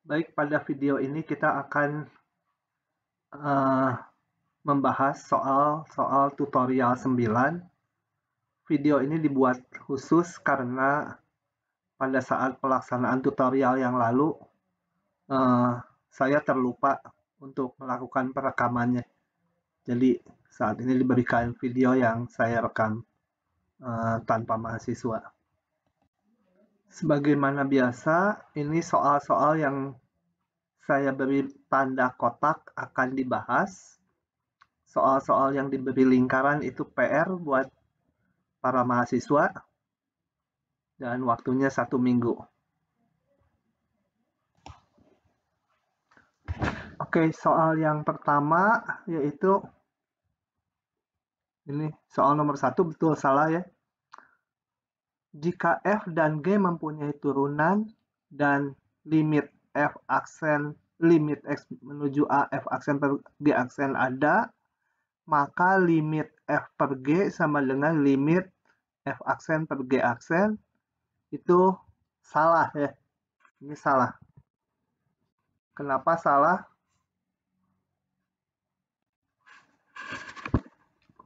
Baik, pada video ini kita akan membahas soal tutorial 9. Video ini dibuat khusus karena pada saat pelaksanaan tutorial yang lalu saya terlupa untuk melakukan perekamannya. Jadi saat ini diberikan video yang saya rekam tanpa mahasiswa. Sebagaimana biasa, ini soal-soal yang saya beri tanda kotak akan dibahas. Soal-soal yang diberi lingkaran itu PR buat para mahasiswa dan waktunya 1 minggu. Oke, soal yang pertama yaitu ini soal nomor 1, betul salah ya. Jika F dan G mempunyai turunan dan limit F aksen limit X menuju A F aksen per G aksen ada, maka limit F per G sama dengan limit F aksen per G aksen. Itu salah ya. Ini salah. Kenapa salah?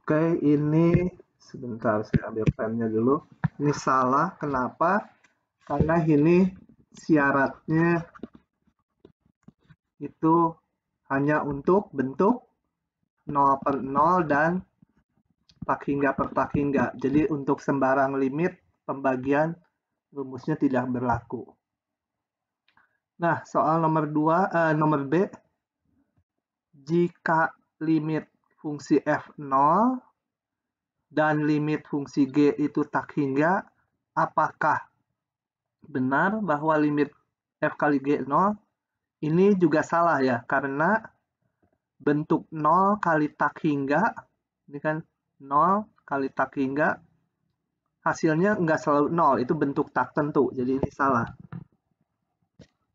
Oke, ini sebentar saya ambil pennya dulu. Ini salah. Kenapa? Karena ini syaratnya itu hanya untuk bentuk 0 per 0 dan tak hingga per tak hingga. Jadi untuk sembarang limit pembagian rumusnya tidak berlaku. Nah, soal nomor B. Jika limit fungsi F 0 dan limit fungsi G itu tak hingga, apakah benar bahwa limit F kali G 0? Ini juga salah ya, karena bentuk 0 kali tak hingga, ini kan 0 kali tak hingga, hasilnya nggak selalu 0, itu bentuk tak tentu, jadi ini salah.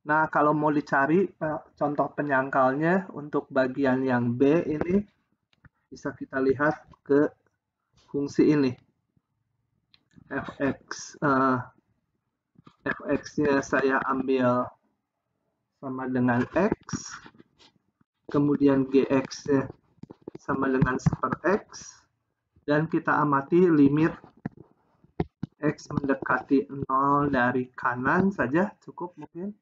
Nah, kalau mau dicari contoh penyangkalnya untuk bagian yang B ini, bisa kita lihat ke fungsi ini. Fx-nya saya ambil sama dengan X, kemudian Gx-nya sama dengan per X, dan kita amati limit X mendekati 0 dari kanan saja cukup mungkin.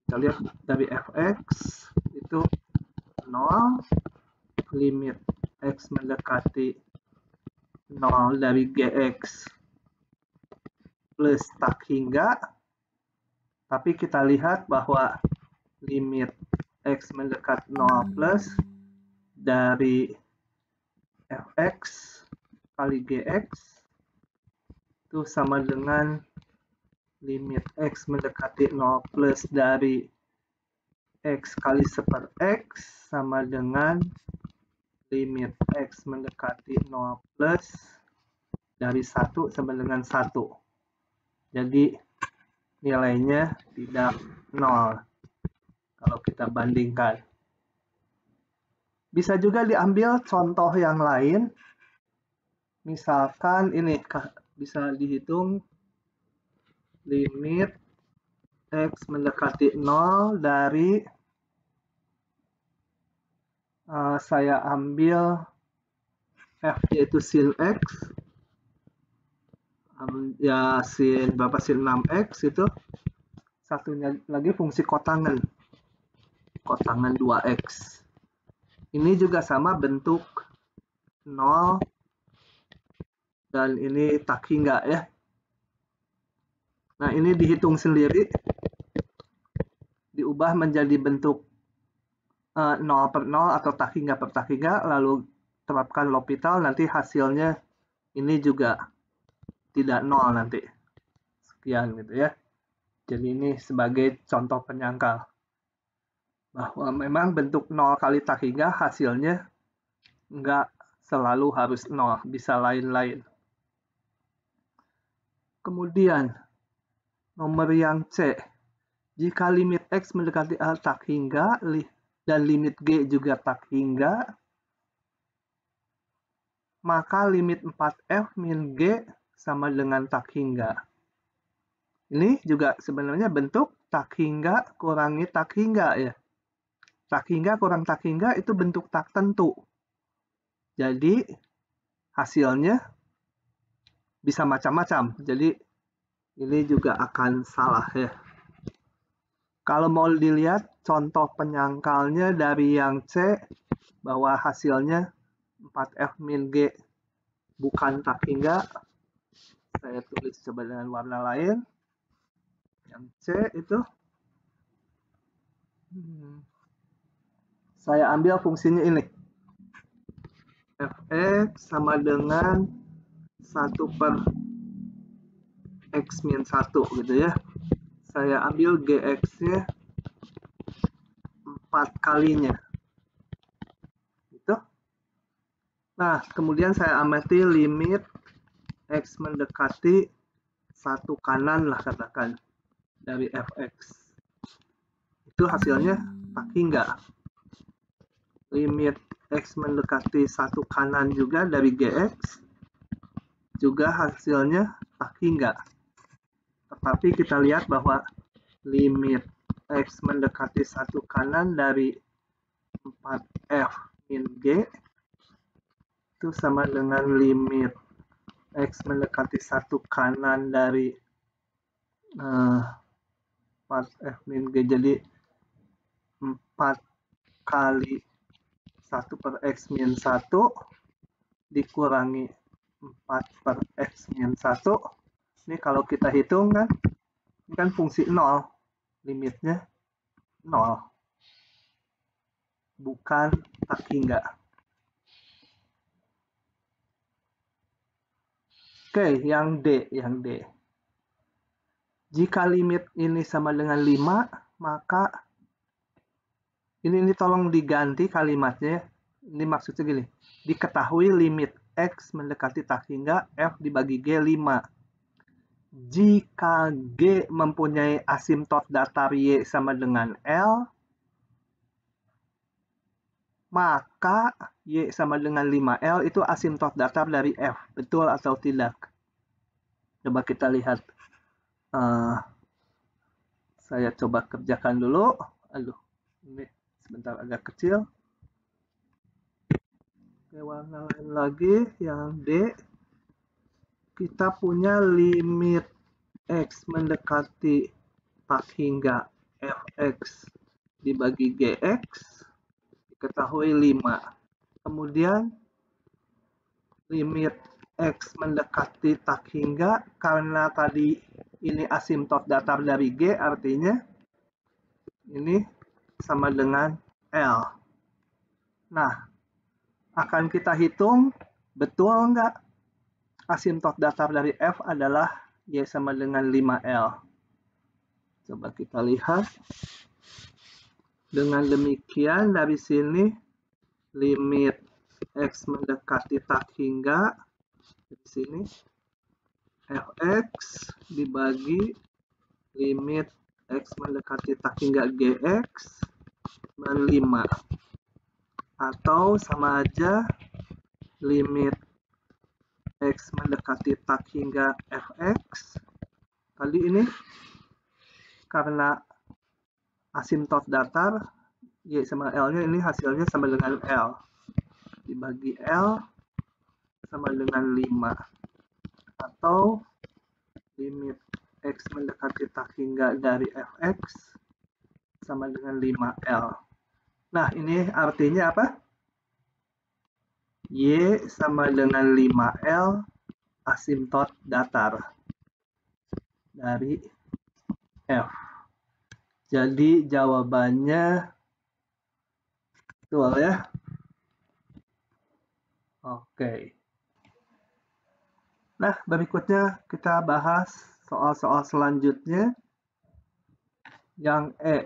Kita lihat dari Fx itu 0, limit X mendekati 0 dari Gx plus tak hingga, tapi kita lihat bahwa limit X mendekat 0 plus dari Fx kali Gx itu sama dengan limit X mendekati 0 plus dari X kali seper X sama dengan limit X mendekati 0 plus dari 1 sama dengan 1. Jadi nilainya tidak 0 kalau kita bandingkan. Bisa juga diambil contoh yang lain. Misalkan ini bisa dihitung limit X mendekati 0 dari saya ambil F yaitu sin X, ya sin 6X itu, satunya lagi fungsi kotangan 2X. Ini juga sama bentuk 0 dan ini tak hingga ya. Nah, ini dihitung sendiri, diubah menjadi bentuk 0 per 0 atau tak hingga per tak hingga, lalu terapkan L'Hopital, nanti hasilnya ini juga tidak 0 nanti. Sekian gitu ya. Jadi ini sebagai contoh penyangkal bahwa memang bentuk 0 kali tak hingga hasilnya nggak selalu harus 0, bisa lain-lain. Kemudian nomor yang C, jika limit X mendekati A tak hingga dan limit G juga tak hingga, maka limit 4F min G sama dengan tak hingga. Ini juga sebenarnya bentuk tak hingga kurangi tak hingga ya. Tak hingga kurang tak hingga itu bentuk tak tentu. Jadi hasilnya bisa macam-macam. Jadi ini juga akan salah ya. Kalau mau dilihat contoh penyangkalnya dari yang C, bahwa hasilnya 4F min G bukan tak hingga, saya tulis coba dengan warna lain. Yang C itu, saya ambil fungsinya ini. Fx sama dengan 1 per X min 1 gitu ya. Saya ambil Gx-nya 4 kalinya. Gitu. Nah, kemudian saya amati limit X mendekati 1 kanan lah katakan dari Fx. Itu hasilnya tak hingga. Limit X mendekati 1 kanan juga dari Gx juga hasilnya tak hingga. Tetapi kita lihat bahwa limit X mendekati 1 kanan dari 4F min G itu sama dengan limit X mendekati 1 kanan dari 4F min G. Jadi 4 kali 1 per X min 1 dikurangi 4 per X min 1. Ini kalau kita hitung kan, ini kan fungsi 0. Limitnya 0. Bukan tak hingga. Oke, yang D. Jika limit ini sama dengan 5, maka ini tolong diganti kalimatnya. Ini maksudnya gini, diketahui limit X mendekati tak hingga F dibagi G 5. Jika G mempunyai asimtot datar Y sama dengan L, maka Y sama dengan 5L itu asimtot datar dari F. Betul atau tidak? Coba kita lihat. Saya coba kerjakan dulu. Aduh, ini sebentar agak kecil. Oke, warna lain lagi, yang D. Kita punya limit X mendekati tak hingga Fx dibagi Gx, diketahui 5. Kemudian limit X mendekati tak hingga, karena tadi ini asimtot datar dari G, artinya ini sama dengan L. Nah, akan kita hitung, betul nggak asimtot datar dari F adalah Y sama dengan 5L. Coba kita lihat. Dengan demikian, dari sini limit X mendekati tak hingga, di sini Fx dibagi limit X mendekati tak hingga Gx dengan 5. Atau sama aja limit X mendekati tak hingga Fx. Tadi ini karena asimtot datar, Y sama L-nya ini hasilnya sama dengan L. Dibagi L sama dengan 5. Atau limit X mendekati tak hingga dari Fx sama dengan 5L. Nah, ini artinya apa? Y sama dengan 5L asimtot datar dari F. Jadi jawabannya betul ya. Oke. Nah, berikutnya kita bahas soal-soal selanjutnya. Yang E.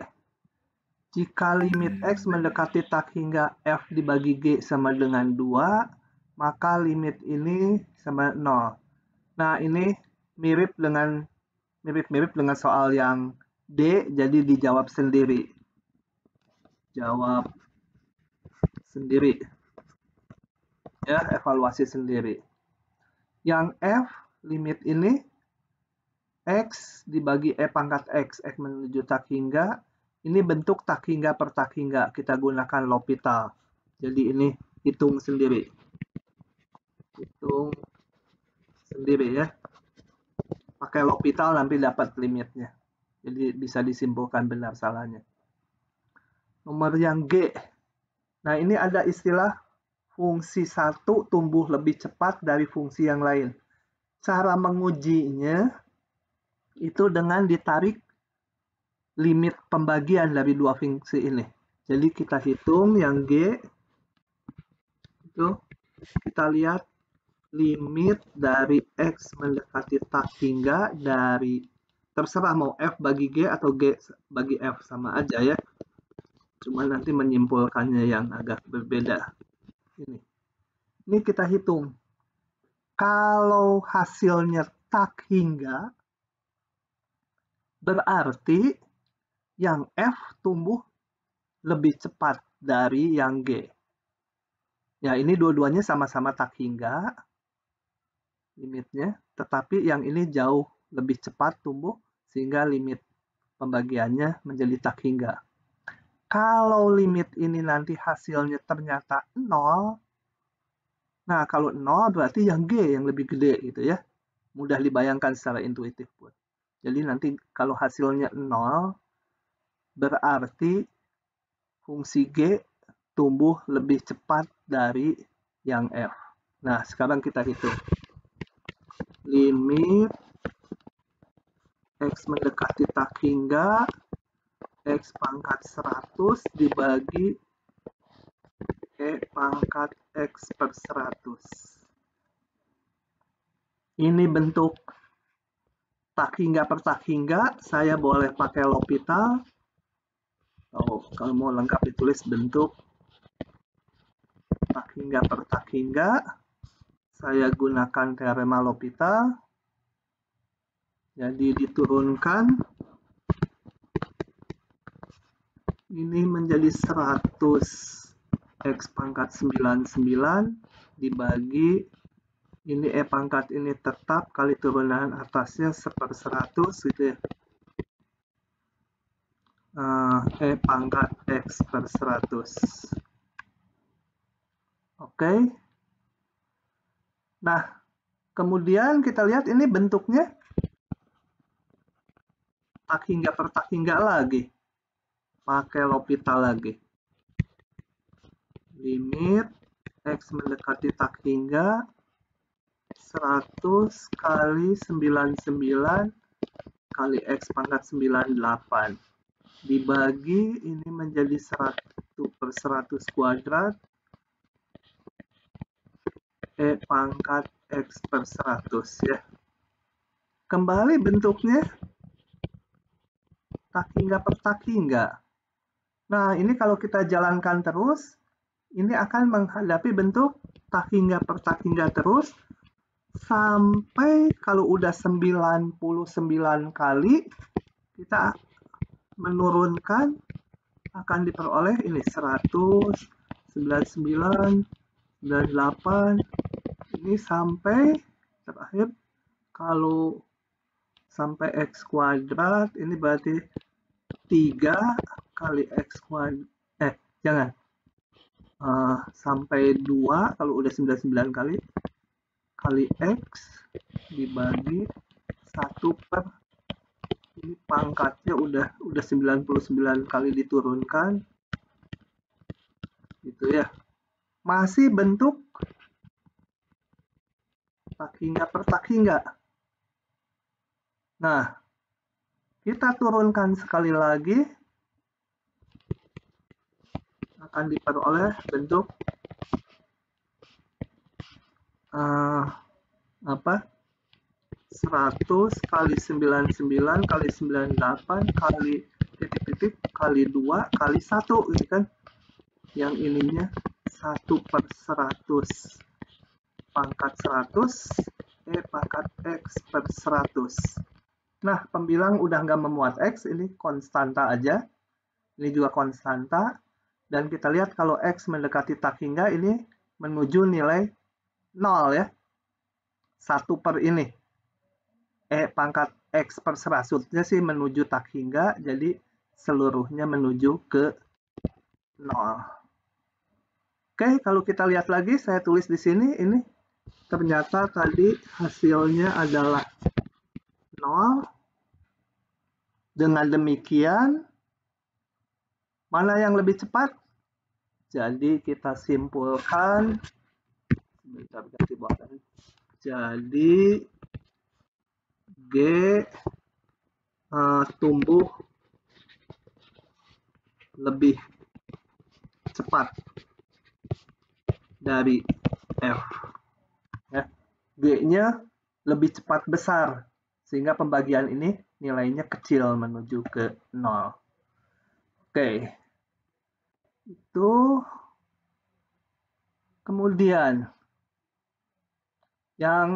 Jika limit X mendekati tak hingga F dibagi G sama dengan 2, maka limit ini sama 0. Nah, ini mirip dengan soal yang D, jadi dijawab sendiri. Jawab sendiri. Ya, evaluasi sendiri. Yang F, limit ini X dibagi E pangkat X menuju tak hingga, ini bentuk tak hingga per tak hingga, kita gunakan L'Hopital. Jadi ini hitung sendiri. Hitung sendiri ya. Pakai L'Hopital nanti dapat limitnya. Jadi bisa disimpulkan benar salahnya. Nomor yang G. Nah, ini ada istilah fungsi satu tumbuh lebih cepat dari fungsi yang lain. Cara mengujinya itu dengan ditarik limit pembagian dari dua fungsi ini. Jadi kita hitung yang G, itu kita lihat limit dari X mendekati tak hingga dari, terserah mau F bagi G atau G bagi F, sama aja ya. Cuma nanti menyimpulkannya yang agak berbeda. Ini kita hitung. Kalau hasilnya tak hingga, berarti yang F tumbuh lebih cepat dari yang G. Ya, ini dua-duanya sama-sama tak hingga limitnya, tetapi yang ini jauh lebih cepat tumbuh sehingga limit pembagiannya menjadi tak hingga. Kalau limit ini nanti hasilnya ternyata 0, nah kalau 0 berarti yang G yang lebih gede gitu ya. Mudah dibayangkan secara intuitif pun. Jadi nanti kalau hasilnya 0, berarti fungsi G tumbuh lebih cepat dari yang F. Nah, sekarang kita hitung. Limit X mendekati tak hingga X pangkat 100 dibagi E pangkat X per 100. Ini bentuk tak hingga per tak hingga, saya boleh pakai L'Hopital. Kalau mau lengkap ditulis bentuk tak hingga per tak hingga. Saya gunakan teorema L'Hopital. Jadi diturunkan. Ini menjadi 100 X pangkat 99 dibagi ini E pangkat ini tetap kali turunan atasnya 1/100 gitu ya. E pangkat X per 100. Oke. Nah, kemudian kita lihat ini bentuknya tak hingga per tak hingga lagi. Pakai L'Hopital lagi. Limit X mendekati tak hingga 100 kali 99 kali X pangkat 98 dibagi ini menjadi 100/100 kuadrat E pangkat X per 100 ya. Kembali bentuknya tak hingga per tak hingga. Nah, ini kalau kita jalankan terus, ini akan menghadapi bentuk tak hingga per tak hingga terus sampai kalau udah 99 kali kita menurunkan akan diperoleh ini 100, 99, 98 ini sampai terakhir kalau sampai X kuadrat ini berarti 3 kali X kuadrat sampai 2 kalau udah 99 kali X dibagi 1 per ini pangkatnya udah 99 kali diturunkan gitu ya. Masih bentuk tak hingga per tak hingga. Nah, kita turunkan sekali lagi akan diperoleh bentuk 100 kali 99 kali 98 kali titik-titik kali 2 kali 1 gitu kan. Yang ininya 1/100 pangkat 100 E pangkat X per 100. Nah, pembilang udah nggak memuat X, ini konstanta aja. Ini juga konstanta. Dan kita lihat kalau X mendekati tak hingga ini menuju nilai 0 ya. 1 per ini. E pangkat X per serasutnya sih menuju tak hingga, jadi seluruhnya menuju ke 0. Oke, kalau kita lihat lagi, saya tulis di sini, ini ternyata tadi hasilnya adalah 0. Dengan demikian, mana yang lebih cepat? Jadi kita simpulkan, sebentar ganti bawah. Jadi G tumbuh lebih cepat dari F. Ya. G-nya lebih cepat besar, sehingga pembagian ini nilainya kecil menuju ke 0. Oke. Itu kemudian yang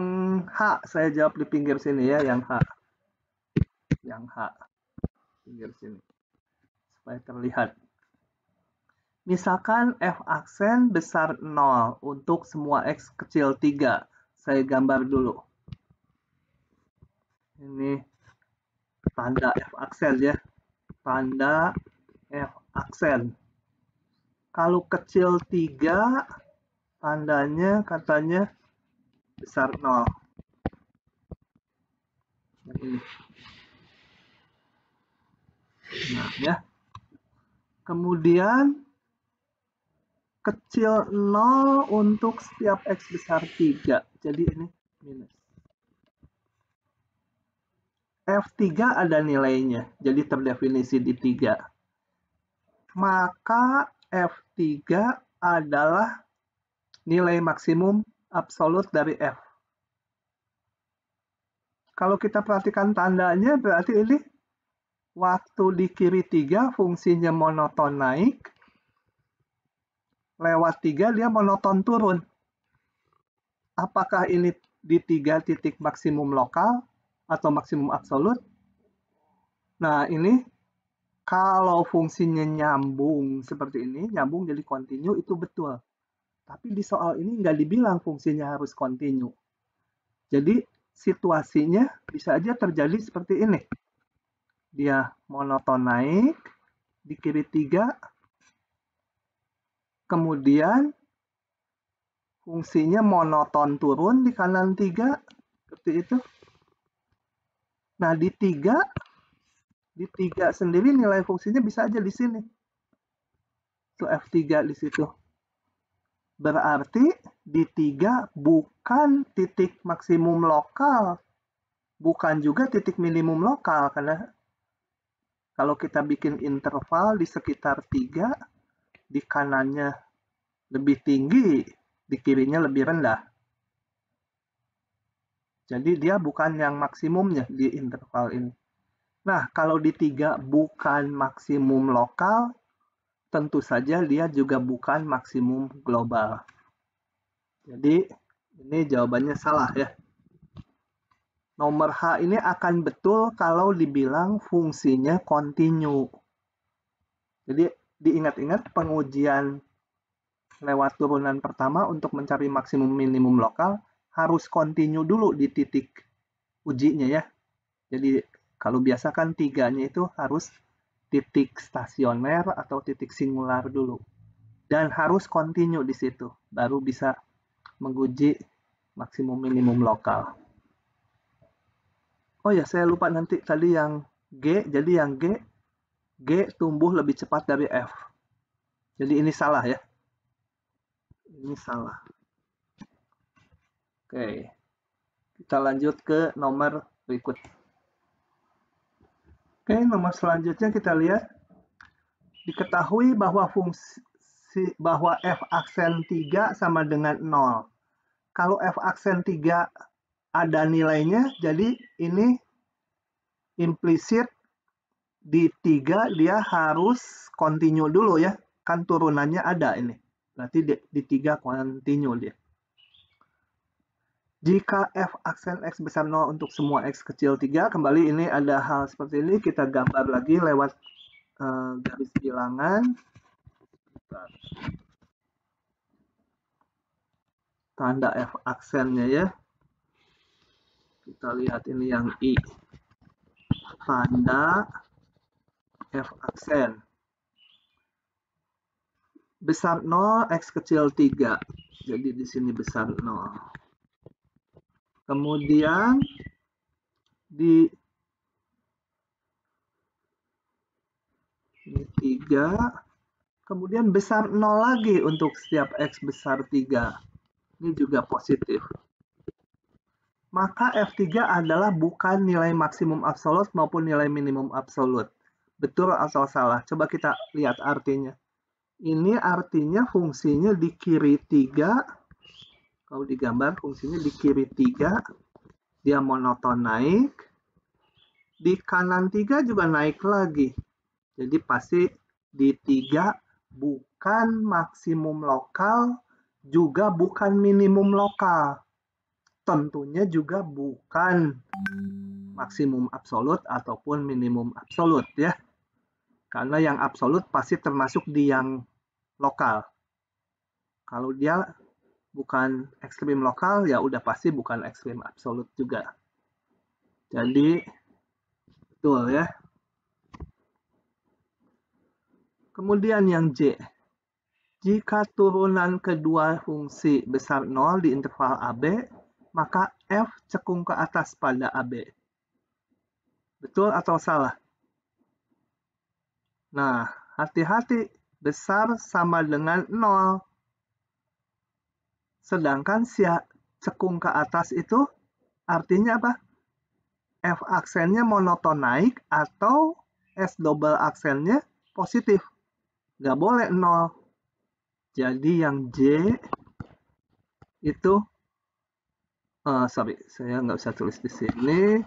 H saya jawab di pinggir sini ya, yang H. Yang H pinggir sini supaya terlihat. Misalkan F aksen besar 0 untuk semua X kecil 3. Saya gambar dulu. Ini tanda F aksen ya. Tanda F aksen. Kalau kecil 3, tandanya katanya besar 0. Ini. Nah, ya. Kemudian kecil 0 untuk setiap X besar 3. Jadi ini minus. F3 ada nilainya, jadi terdefinisi di 3. Maka F3 adalah nilai maksimum absolut dari F. Kalau kita perhatikan tandanya, berarti ini waktu di kiri 3 fungsinya monoton naik, lewat 3 dia monoton turun. Apakah ini di 3 titik maksimum lokal atau maksimum absolut? Nah, ini kalau fungsinya nyambung seperti ini, nyambung jadi kontinu, itu betul. Tapi di soal ini nggak dibilang fungsinya harus kontinu. Jadi situasinya bisa aja terjadi seperti ini. Dia monoton naik di kiri 3, kemudian fungsinya monoton turun di kanan 3, seperti itu. Nah, di 3 sendiri nilai fungsinya bisa aja di sini. Itu F3 di situ. Berarti di 3 bukan titik maksimum lokal, bukan juga titik minimum lokal, karena kalau kita bikin interval di sekitar 3, di kanannya lebih tinggi, di kirinya lebih rendah. Jadi dia bukan yang maksimumnya di interval ini. Nah, kalau di 3 bukan maksimum lokal, tentu saja dia juga bukan maksimum global. Jadi ini jawabannya salah ya. Nomor H ini akan betul kalau dibilang fungsinya kontinu. Jadi diingat-ingat pengujian lewat turunan pertama untuk mencari maksimum minimum lokal harus kontinu dulu di titik ujinya ya. Jadi kalau biasa kan 3-nya itu harus titik stasioner atau titik singular dulu. Dan harus kontinu di situ, baru bisa menguji maksimum minimum lokal. Oh ya, saya lupa nanti tadi yang G, jadi yang G tumbuh lebih cepat dari F. Jadi ini salah ya. Ini salah. Oke, kita lanjut ke nomor berikut. Oke, nomor selanjutnya kita lihat. Diketahui bahwa bahwa F aksen 3 sama dengan 0. Kalau F aksen 3 ada nilainya, jadi ini implisit di 3 dia harus kontinu dulu ya. Kan turunannya ada ini. Berarti di 3 kontinu dia. Jika F aksen X besar 0 untuk semua X kecil 3, kembali ini ada hal seperti ini. Kita gambar lagi lewat garis bilangan. Tanda F aksennya ya. Kita lihat ini yang I. pada f aksen. Besar 0, X kecil 3. Jadi di sini besar 0. Kemudian di ini 3. Kemudian besar 0 lagi untuk setiap X besar 3. Ini juga positif. Maka F3 adalah bukan nilai maksimum absolut maupun nilai minimum absolut. Betul atau salah? Coba kita lihat artinya. Ini artinya fungsinya di kiri 3. Kalau digambar fungsinya di kiri 3. Dia monoton naik. Di kanan 3 juga naik lagi. Jadi pasti di 3 bukan maksimum lokal, juga bukan minimum lokal. Tentunya juga bukan maksimum absolut ataupun minimum absolut ya. Karena yang absolut pasti termasuk di yang lokal. Kalau dia bukan ekstrim lokal, ya udah pasti bukan ekstrim absolut juga. Jadi, betul ya. Kemudian yang J. Jika turunan kedua fungsi besar 0 di interval AB, maka F cekung ke atas pada AB. Betul atau salah? Nah, hati-hati. Besar sama dengan 0. Sedangkan si cekung ke atas itu artinya apa? F aksennya monoton naik atau S double aksennya positif. Nggak boleh 0. Jadi yang J itu, sorry, saya nggak bisa tulis di sini.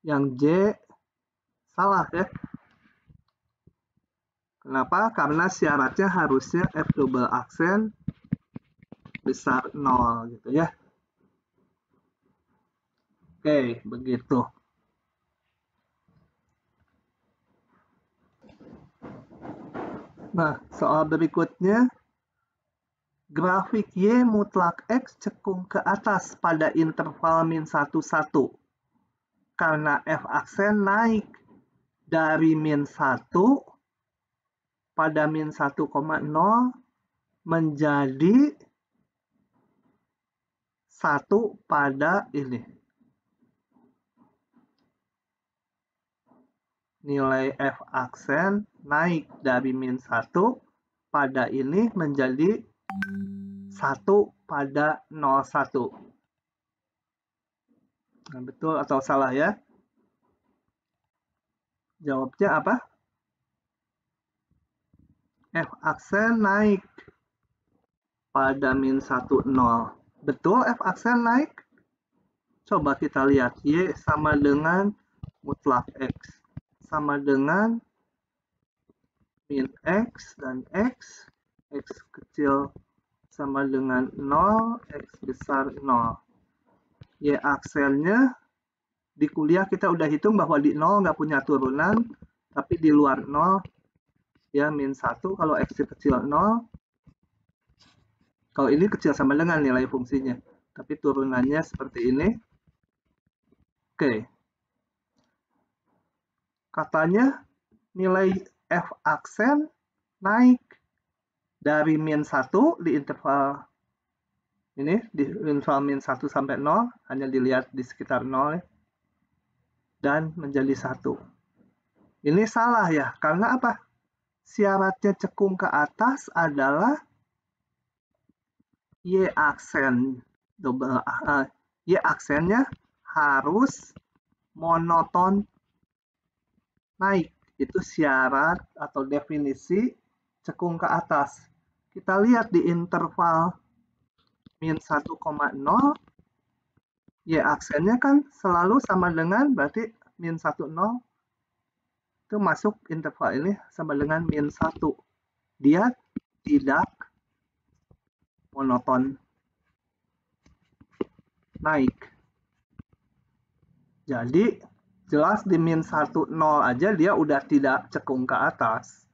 Yang J salah ya. Kenapa? Karena syaratnya harusnya F double aksen besar 0 gitu ya. Oke, begitu. Nah, soal berikutnya. Grafik Y mutlak X cekung ke atas pada interval min 1, 1. Karena F aksen naik dari min 1 pada min 1,0 menjadi 1 pada ini. Nilai F aksen naik dari min 1 pada ini menjadi 1 pada 0,1. Nah, betul atau salah ya? Jawabnya apa? F aksen naik pada min 1, 0. Betul F aksen naik? Coba kita lihat. Y sama dengan mutlak X. Sama dengan min X dan X. X kecil sama dengan 0, X besar 0. Y aksennya di kuliah kita udah hitung bahwa di 0 nggak punya turunan, tapi di luar 0 ya min 1 kalau X kecil 0. Kalau ini kecil sama dengan nilai fungsinya, tapi turunannya seperti ini. Oke. Katanya nilai F aksen naik dari min 1 di interval ini, di interval min 1 sampai 0, hanya dilihat di sekitar 0 ya, dan menjadi 1. Ini salah ya, karena apa? Syaratnya cekung ke atas adalah Y aksen double Y aksennya harus monoton naik. Itu syarat atau definisi cekung ke atas. Kita lihat di interval min 1,0, Y aksennya kan selalu sama dengan, berarti min 1,0 itu masuk interval ini sama dengan min 1. Dia tidak monoton naik. Jadi jelas di min 1, 0 aja dia udah tidak cekung ke atas.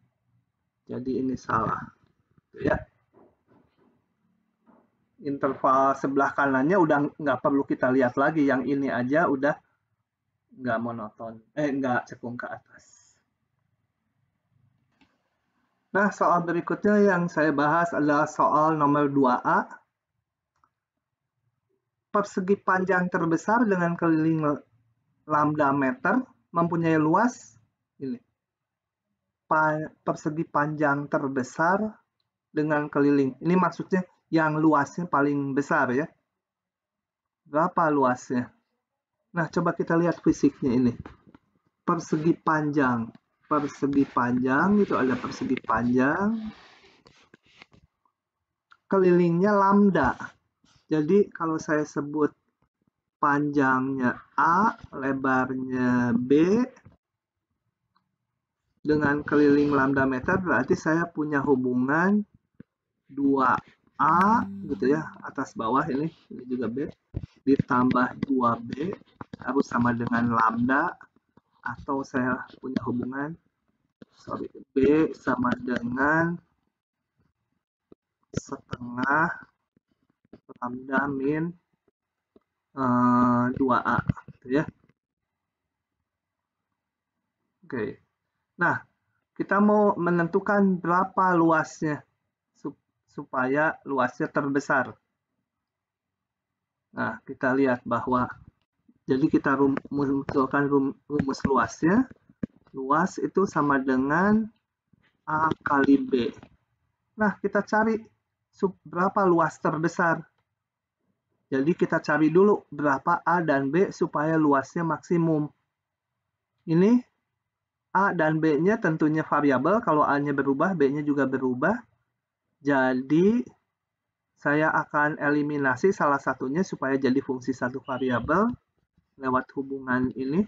Jadi ini salah. Ya. Interval sebelah kanannya udah nggak perlu kita lihat lagi. Yang ini aja udah nggak monoton, nggak cekung ke atas. Nah, soal berikutnya yang saya bahas adalah soal nomor 2A. Persegi panjang terbesar dengan keliling lambda meter mempunyai luas ini. Persegi panjang terbesar dengan keliling. Ini maksudnya yang luasnya paling besar ya. Berapa luasnya? Nah, coba kita lihat fisiknya ini. Persegi panjang. Persegi panjang itu ada persegi panjang. Kelilingnya lambda. Jadi kalau saya sebut panjangnya A, lebarnya B, dengan keliling lambda meter berarti saya punya hubungan 2A gitu ya, atas bawah ini juga B, ditambah 2B harus sama dengan lambda, atau saya punya hubungan B sama dengan setengah lambda min 2A gitu ya. Oke. Nah, kita mau menentukan berapa luasnya supaya luasnya terbesar. Nah, kita lihat bahwa jadi kita munculkan rumus luasnya. Luas itu sama dengan A kali B. Nah, kita cari berapa luas terbesar. Jadi kita cari dulu berapa A dan B supaya luasnya maksimum. Ini A dan B-nya tentunya variabel. Kalau A-nya berubah, B-nya juga berubah. Jadi saya akan eliminasi salah satunya supaya jadi fungsi satu variabel lewat hubungan ini.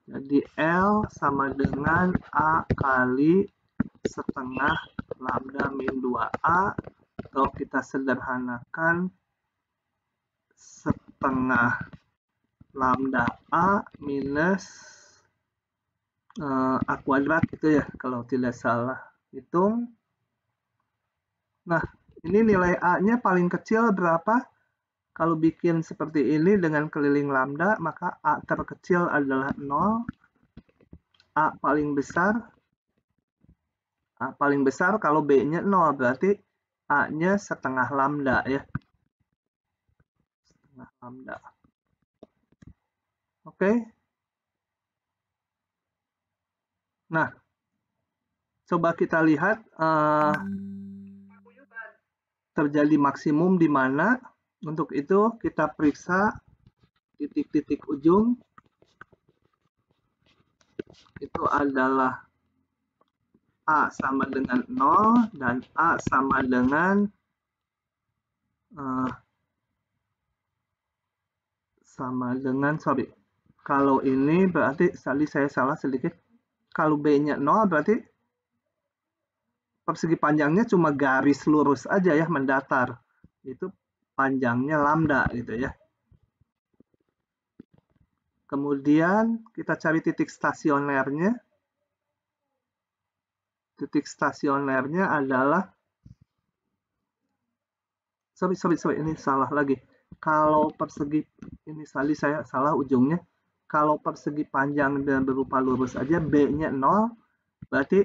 Jadi L sama dengan A kali setengah lambda min 2A, atau kita sederhanakan setengah lambda A minus A kuadrat gitu ya, kalau tidak salah hitung. Nah, ini nilai A-nya paling kecil berapa? Kalau bikin seperti ini dengan keliling lambda, maka A terkecil adalah 0. A paling besar kalau B-nya 0, berarti A-nya setengah lambda ya. Setengah lambda. Oke. Nah, coba kita lihat terjadi maksimum di mana. Untuk itu kita periksa titik-titik ujung. Itu adalah A sama dengan 0 dan A sama dengan kalau ini berarti tadi saya salah sedikit. Kalau B-nya 0 berarti persegi panjangnya cuma garis lurus aja ya, mendatar. Itu panjangnya lambda gitu ya. Kemudian kita cari titik stasionernya. Titik stasionernya adalah ini salah lagi. Kalau persegi ini tadi saya salah ujungnya. Kalau persegi panjang dan berupa lurus aja B-nya 0, berarti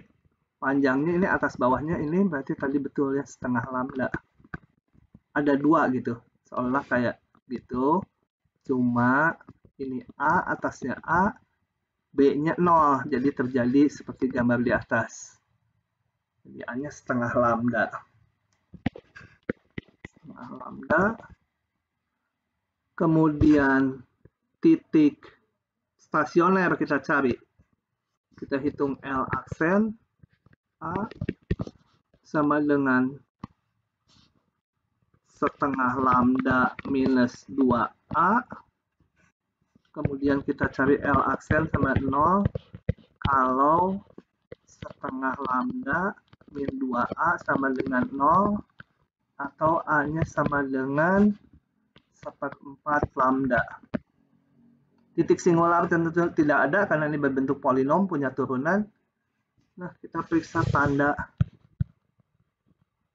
panjangnya ini atas bawahnya ini berarti tadi betul ya, setengah lambda. Ada 2 gitu, seolah kayak gitu. Cuma ini A, atasnya A, B-nya 0, jadi terjadi seperti gambar di atas. Jadi A-nya setengah lambda. Setengah lambda. Kemudian titik stasioner kita cari. Kita hitung L aksen A sama dengan setengah lambda minus 2A. Kemudian kita cari L aksen sama 0 kalau setengah lambda min 2A sama dengan 0 atau A-nya sama dengan 1/4 lambda. Titik singular tentu tidak ada karena ini berbentuk polinom punya turunan. Nah, kita periksa tanda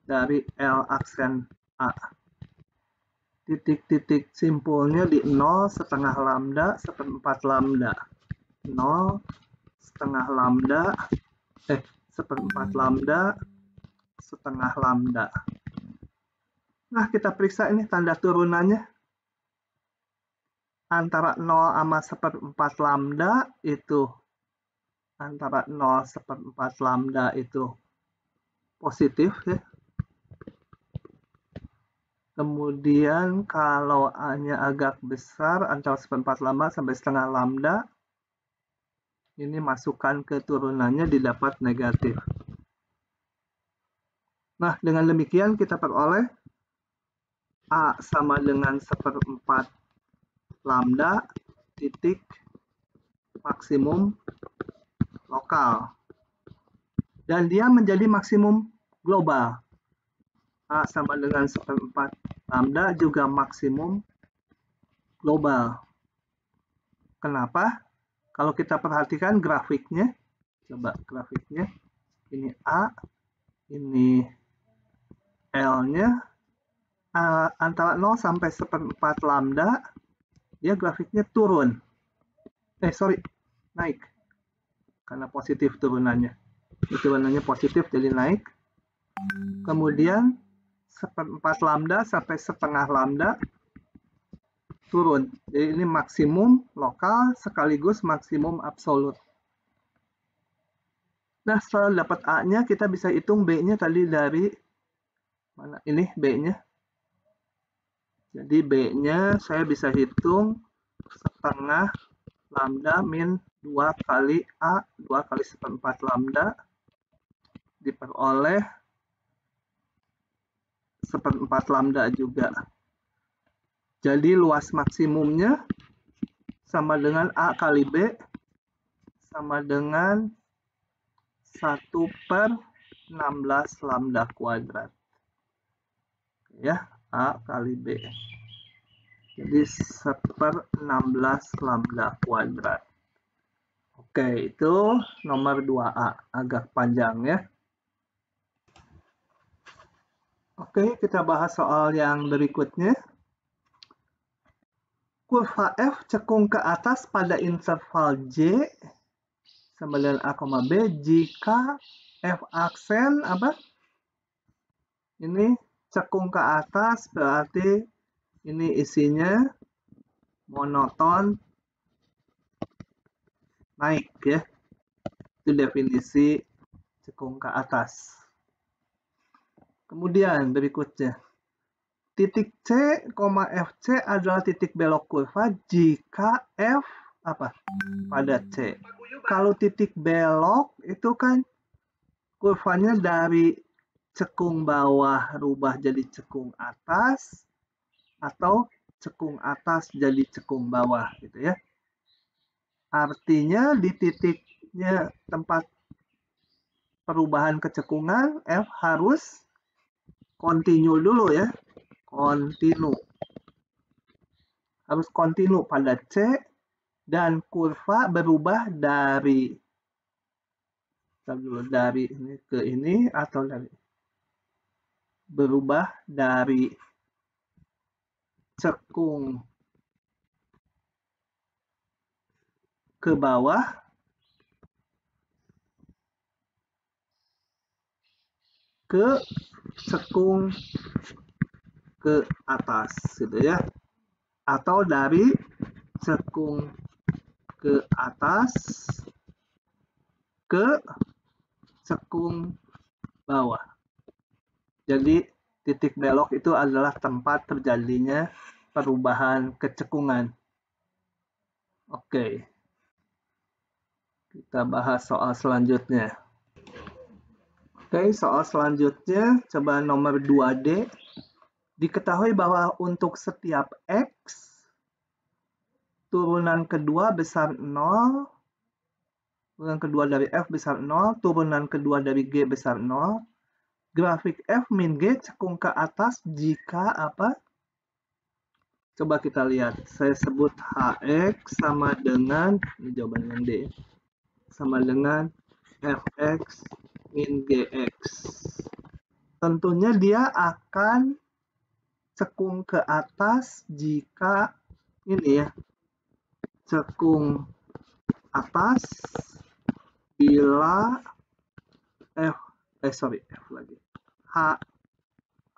dari L aksen A. titik-titik simpulnya di 0, setengah lambda, seperempat lambda. 0, setengah lambda, seperempat lambda, setengah lambda. Nah, kita periksa ini tanda turunannya. Antara 0 sama seperempat lambda itu, antara 0 seperempat lambda itu positif ya. Kemudian kalau A-nya agak besar, antara seperempat lambda sampai setengah lambda, ini masukkan ke turunannya didapat negatif. Nah, dengan demikian kita peroleh A sama dengan seperempat lambda titik maksimum lokal. Dan dia menjadi maksimum global. A sama dengan seperempat lambda juga maksimum global. Kenapa? Kalau kita perhatikan grafiknya, coba grafiknya, ini A, ini L-nya, antara 0 sampai seperempat lambda, dia grafiknya turun. Naik. Karena positif turunannya. Turunannya positif jadi naik. Kemudian seperempat lambda sampai setengah lambda turun. Jadi ini maksimum lokal sekaligus maksimum absolut. Nah, setelah dapat A-nya, kita bisa hitung B-nya tadi dari mana? Ini B-nya. Jadi B-nya saya bisa hitung setengah lambda min 2 kali A, 2 kali seperempat lambda, diperoleh seperempat lambda juga. Jadi luas maksimumnya sama dengan A kali B, sama dengan 1/16 lambda kuadrat. Ya, A kali B. Jadi 1/16 lambda kuadrat. Oke, itu nomor 2A. Agak panjang ya. Oke, kita bahas soal yang berikutnya. Kurva F cekung ke atas pada interval J sama dengan A, B jika F aksen apa? Ini cekung ke atas berarti ini isinya monoton naik ya. Itu definisi cekung ke atas. Kemudian berikutnya, titik C, FC adalah titik belok kurva jika F apa? Pada C. Kalau titik belok itu kan kurvanya dari cekung bawah rubah jadi cekung atas atau cekung atas jadi cekung bawah gitu ya. Artinya di titiknya tempat perubahan kecekungan F harus kontinu dulu ya. Harus kontinu pada C dan kurva berubah dari ini ke ini atau dari berubah dari cekung ke bawah ke cekung ke atas gitu ya, atau dari cekung ke atas ke cekung bawah. Jadi titik belok itu adalah tempat terjadinya perubahan kecekungan. Oke. Kita bahas soal selanjutnya. Oke, soal selanjutnya coba nomor 2D. Diketahui bahwa untuk setiap X, turunan kedua besar 0, turunan kedua dari F besar 0, turunan kedua dari G besar 0. Grafik F min G cekung ke atas jika apa? Coba kita lihat. Saya sebut HX sama dengan, ini jawaban yang D, sama dengan Fx min Gx. Tentunya dia akan cekung ke atas jika ini ya, cekung atas bila H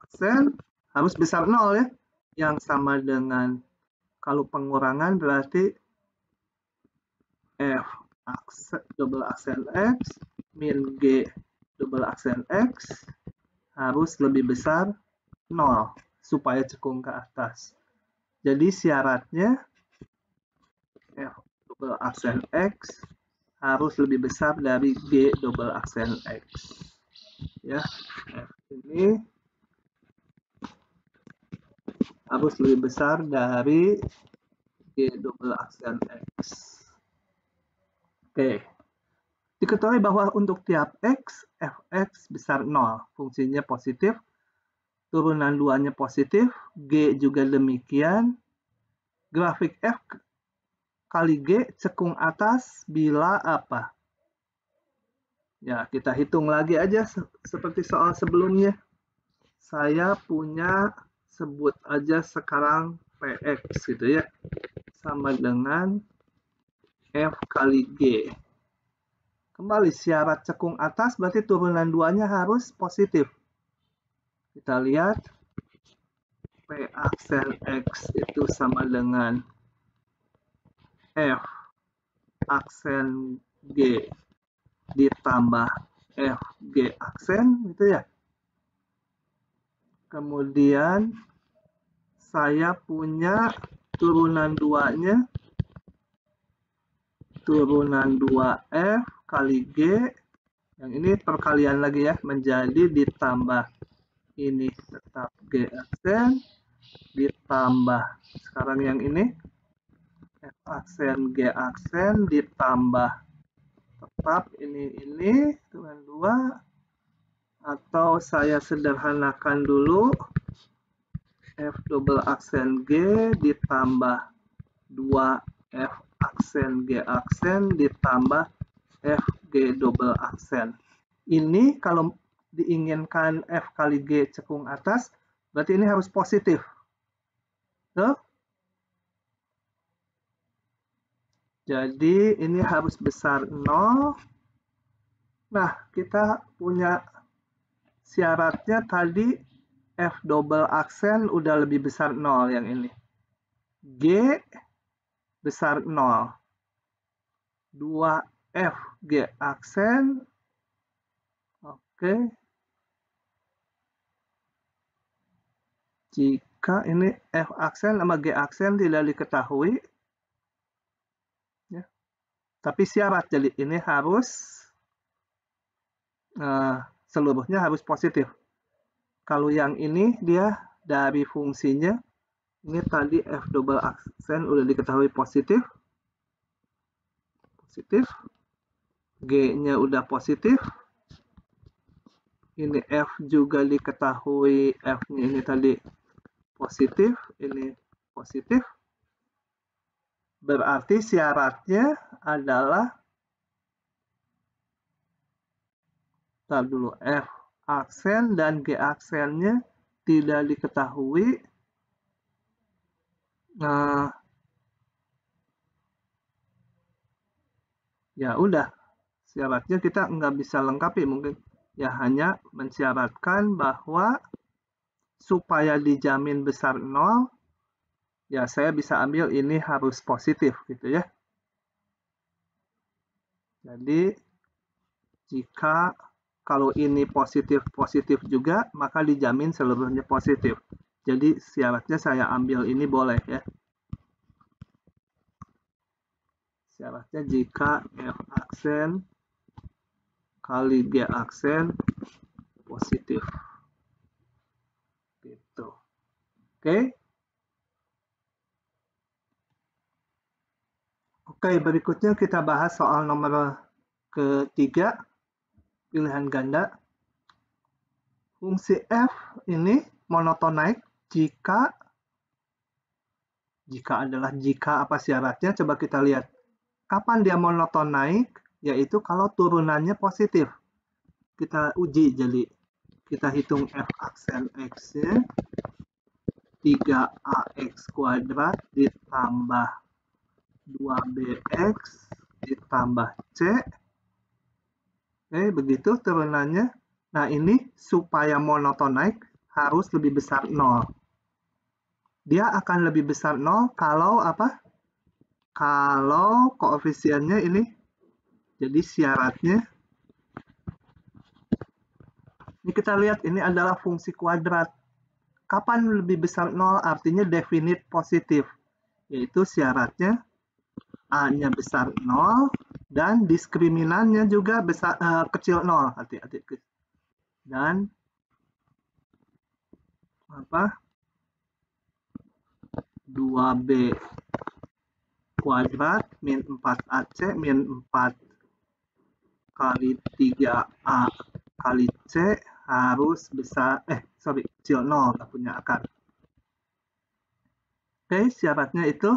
aksen harus besar 0 ya, yang sama dengan kalau pengurangan berarti F double aksen X min G double aksen X harus lebih besar 0 supaya cekung ke atas. Jadi syaratnya F double aksen X harus lebih besar dari G double aksen X. Ya, F ini harus lebih besar dari G double aksen X. Oke. Diketahui bahwa untuk tiap X, Fx besar 0. Fungsinya positif. Turunan 2-nya positif. G juga demikian. Grafik F kali G cekung atas bila apa? Ya, kita hitung lagi aja seperti soal sebelumnya. Saya punya, sebut aja sekarang Px gitu ya. Sama dengan F kali G. Kembali syarat cekung atas berarti turunan 2-nya harus positif. Kita lihat P aksen X itu sama dengan F aksen G ditambah F G aksen gitu ya. Kemudian saya punya turunan 2-nya, turunan 2F kali G, yang ini perkalian lagi ya, menjadi ditambah ini tetap G aksen, ditambah sekarang yang ini F aksen G aksen, ditambah tetap ini turunan 2, atau saya sederhanakan dulu F double aksen G ditambah 2F aksen G aksen ditambah F G double aksen. Ini kalau diinginkan F kali G cekung atas, berarti ini harus positif. Tuh. Jadi ini harus besar 0. Nah, kita punya syaratnya tadi F double aksen udah lebih besar 0 yang ini. G besar 0. 2F G aksen. Oke. Jika ini F aksen sama G aksen tidak diketahui. Ya. Tapi syarat, jadi ini harus seluruhnya harus positif. Kalau yang ini dia dari fungsinya, ini tadi F double aksen udah diketahui positif. G-nya udah positif. Ini F juga diketahui, F-nya ini tadi positif, ini positif. Berarti syaratnya adalah F aksen dan G aksennya tidak diketahui. Nah, ya udah, syaratnya kita nggak bisa lengkapi mungkin. Ya hanya mensyaratkan bahwa supaya dijamin besar 0, ya saya bisa ambil ini harus positif gitu ya. Jadi jika kalau ini positif juga, maka dijamin seluruhnya positif. Jadi syaratnya saya ambil ini boleh ya. Syaratnya jika F aksen kali G aksen positif. Gitu. Oke. Oke, berikutnya kita bahas soal nomor ketiga, pilihan ganda. Fungsi F ini monotonaik jika adalah jika apa syaratnya, coba kita lihat. Kapan dia monotonaik? Yaitu kalau turunannya positif. Kita uji, jadi kita hitung F aksen X-nya. 3ax kuadrat ditambah 2bx ditambah c. Oke, begitu turunannya. Nah, ini supaya monotonik harus lebih besar 0. Dia akan lebih besar 0 kalau apa? Kalau koefisiennya ini, jadi syaratnya, ini kita lihat ini adalah fungsi kuadrat. Kapan lebih besar 0? Artinya definite positif, yaitu syaratnya A-nya besar 0 dan diskriminannya juga besar kecil 0. Hati-hati. Dan apa? 2b kuadrat min 4ac min 4 kali 3a kali c harus besar, kecil 0, nggak punya akar. Oke, syaratnya itu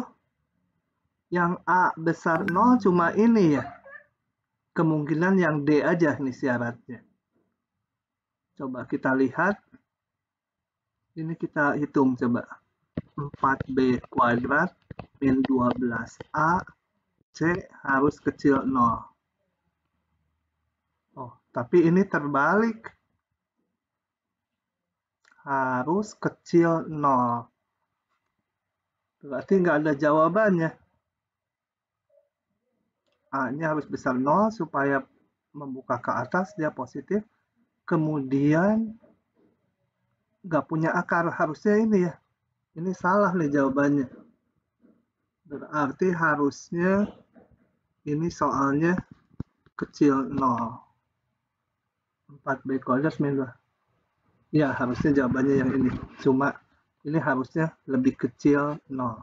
yang A besar 0 cuma ini ya. Kemungkinan yang D aja nih syaratnya. Coba kita lihat. Ini kita hitung coba. 4b kuadrat min 12a c harus kecil 0. Oh, tapi ini terbalik. Harus kecil 0. Berarti nggak ada jawabannya. A-nya harus besar 0 supaya membuka ke atas, dia positif. Kemudian nggak punya akar, harusnya ini ya. Ini salah nih jawabannya. Berarti harusnya ini soalnya kecil 0. 4b kuadrat min 2. Ya, harusnya jawabannya yang ini. Cuma ini harusnya lebih kecil 0.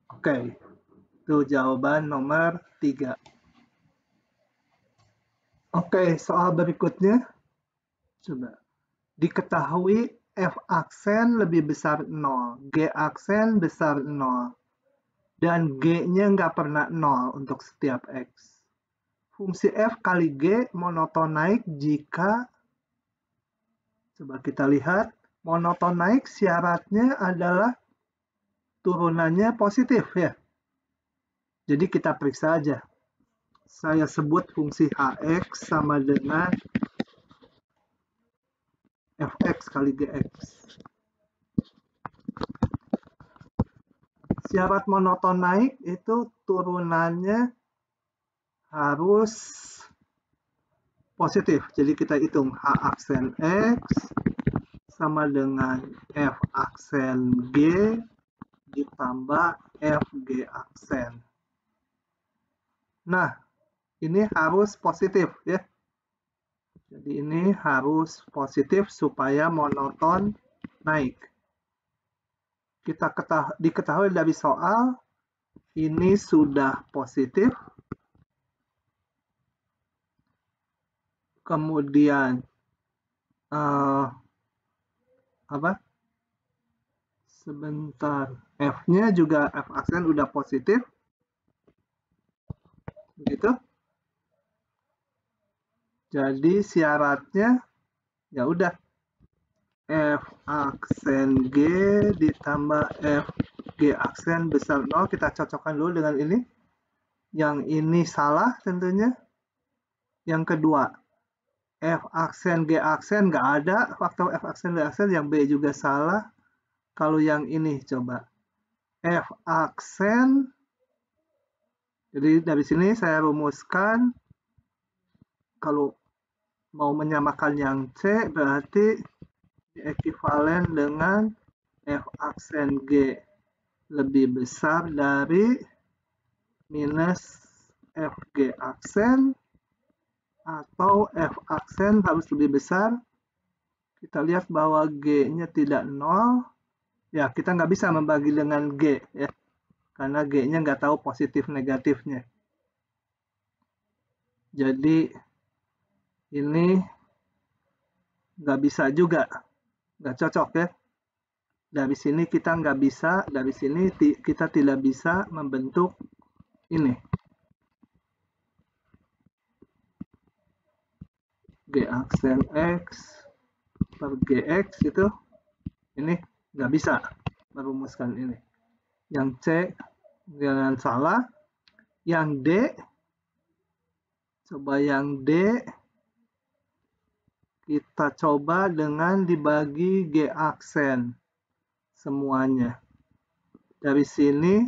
Oke, itu jawaban nomor 3. Oke, soal berikutnya. Coba. Diketahui F aksen lebih besar 0, G aksen besar 0, dan G-nya nggak pernah 0 untuk setiap X. Fungsi F kali G monotonik jika, coba kita lihat, monotonik syaratnya adalah turunannya positif ya. Jadi kita periksa aja. Saya sebut fungsi Hx sama dengan Fx kali Gx. Syarat monotonik itu turunannya harus positif. Jadi kita hitung H aksen X sama dengan F aksen G ditambah Fg aksen. Nah, ini harus positif ya. Jadi ini harus positif supaya monoton naik. Kita diketahui dari soal ini sudah positif. Kemudian sebentar, F-nya juga F aksen udah positif. Begitu. Jadi syaratnya ya udah F aksen G ditambah Fg aksen besar 0. Kita cocokkan dulu dengan ini. Yang ini salah tentunya. Yang kedua, F aksen G aksen nggak ada. Faktor F aksen G aksen, yang B juga salah. Kalau yang ini coba. F aksen. Jadi dari sini saya rumuskan. Kalau mau menyamakan yang C berarti ekuivalen dengan F aksen G lebih besar dari minus Fg aksen, atau F aksen harus lebih besar. Kita lihat bahwa G-nya tidak 0. Ya, kita nggak bisa membagi dengan G ya, karena G-nya nggak tahu positif negatifnya. Jadi ini nggak bisa juga, nggak cocok ya. Dari sini kita nggak bisa, dari sini kita tidak bisa membentuk ini. G aksen X per Gx itu. Ini Nggak bisa merumuskan ini. Yang C jangan salah. Yang D, coba yang D kita coba dengan dibagi G aksen semuanya. Dari sini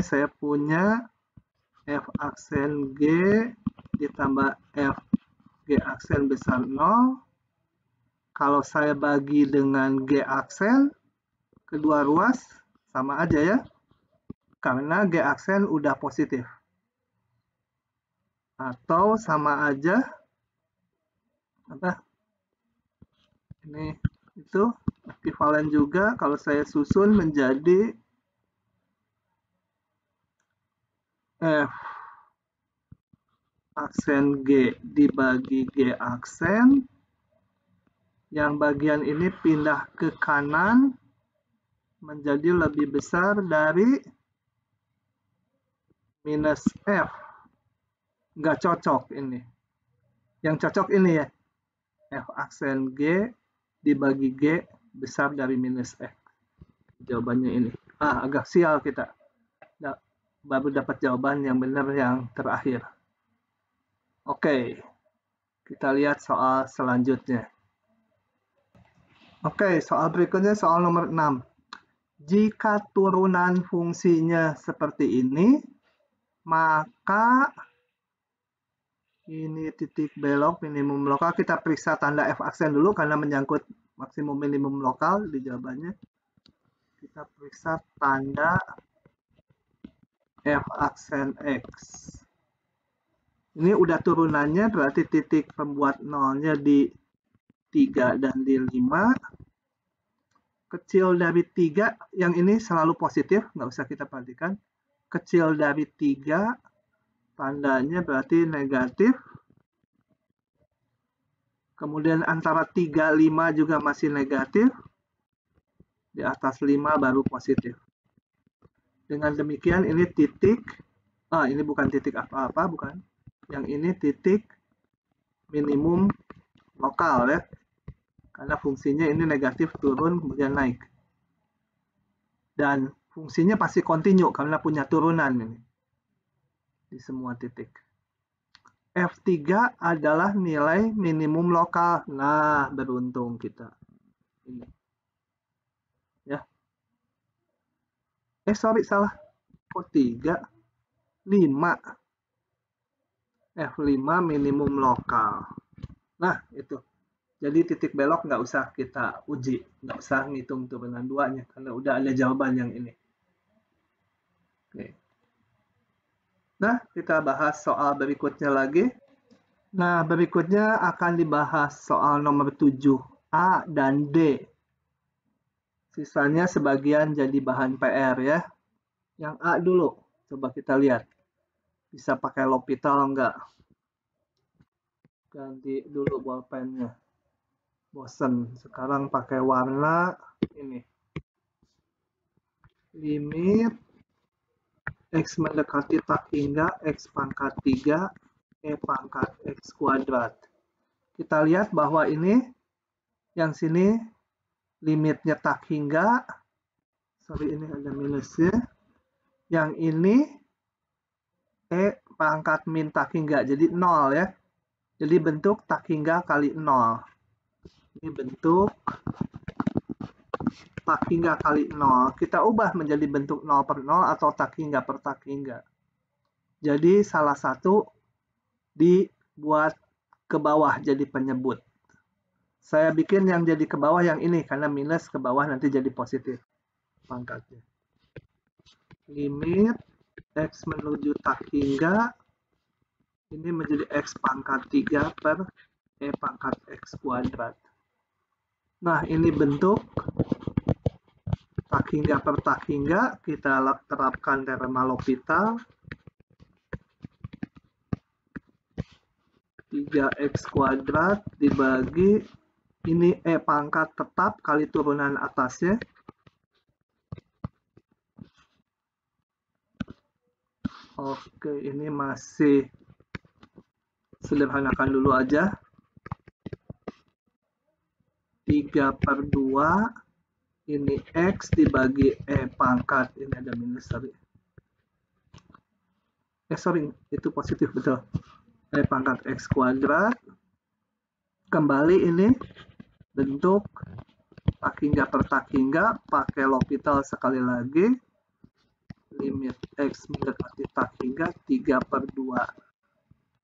saya punya F aksen G ditambah F G aksen besar 0. Kalau saya bagi dengan G aksen, kedua ruas sama aja ya. Karena G aksen udah positif. Atau sama aja, apa? Ini itu ekivalen juga kalau saya susun menjadi F aksen G dibagi G aksen. Yang bagian ini pindah ke kanan menjadi lebih besar dari minus F. Nggak cocok ini. Yang cocok ini ya. F aksen G dibagi G besar dari minus X. Jawabannya ini. Agak sial kita. Baru dapat jawaban yang benar yang terakhir. Oke. Kita lihat soal selanjutnya. Oke, soal berikutnya soal nomor 6. Jika turunan fungsinya seperti ini, maka ini titik belok minimum lokal. Kita periksa tanda F aksen dulu karena menyangkut maksimum minimum lokal di jawabannya. Kita periksa tanda F aksen X. Ini udah turunannya, berarti titik pembuat nolnya di 3 dan di 5. Kecil dari 3, yang ini selalu positif, nggak usah kita perhatikan. Kecil dari 3, tandanya berarti negatif. Kemudian antara 3, 5 juga masih negatif. Di atas 5 baru positif. Dengan demikian ini titik, ini bukan titik apa-apa, bukan. Yang ini titik minimum lokal ya. Karena fungsinya ini negatif turun kemudian naik. Dan fungsinya pasti kontinu karena punya turunan ini. Di semua titik. F3 adalah nilai minimum lokal. Nah, beruntung kita. Ini. Ya. Sorry, salah. Kok 3? 5. F5 minimum lokal. Nah, itu. Jadi titik belok nggak usah kita uji. Nggak usah ngitung turunan 2-nya. Karena udah ada jawaban yang ini. Oke. Nah, kita bahas soal berikutnya lagi. Nah, berikutnya akan dibahas soal nomor 7A dan D. Sisanya sebagian jadi bahan PR ya. Yang A dulu, coba kita lihat. Bisa pakai L'Hopital enggak? Ganti dulu bolpennya. Bosen, sekarang pakai warna ini. Limit X mendekati tak hingga X pangkat 3 E pangkat X kuadrat. Kita lihat bahwa ini, yang sini limitnya tak hingga, sorry ini ada minusnya. Yang ini E pangkat min tak hingga, jadi 0 ya. Jadi bentuk tak hingga kali 0. Ini bentuk tak hingga kali 0. Kita ubah menjadi bentuk 0 per 0 atau tak hingga per tak hingga. Jadi salah satu dibuat ke bawah jadi penyebut. Saya bikin yang jadi ke bawah yang ini, karena minus ke bawah nanti jadi positif pangkatnya. Limit X menuju tak hingga, ini menjadi X pangkat 3 per E pangkat X kuadrat. Nah, ini bentuk tak hingga per tak hingga, kita terapkan teorema L'Hopital. 3X kuadrat dibagi, ini E pangkat tetap kali turunan atasnya. Oke, ini masih sederhanakan dulu aja. 3/2 ini X dibagi E pangkat, ini ada minus, sorry, itu positif, betul, E pangkat X kuadrat, kembali ini bentuk tak hingga per tak hingga, pakai L'Hopital sekali lagi, limit X mendekati tak hingga 3/2,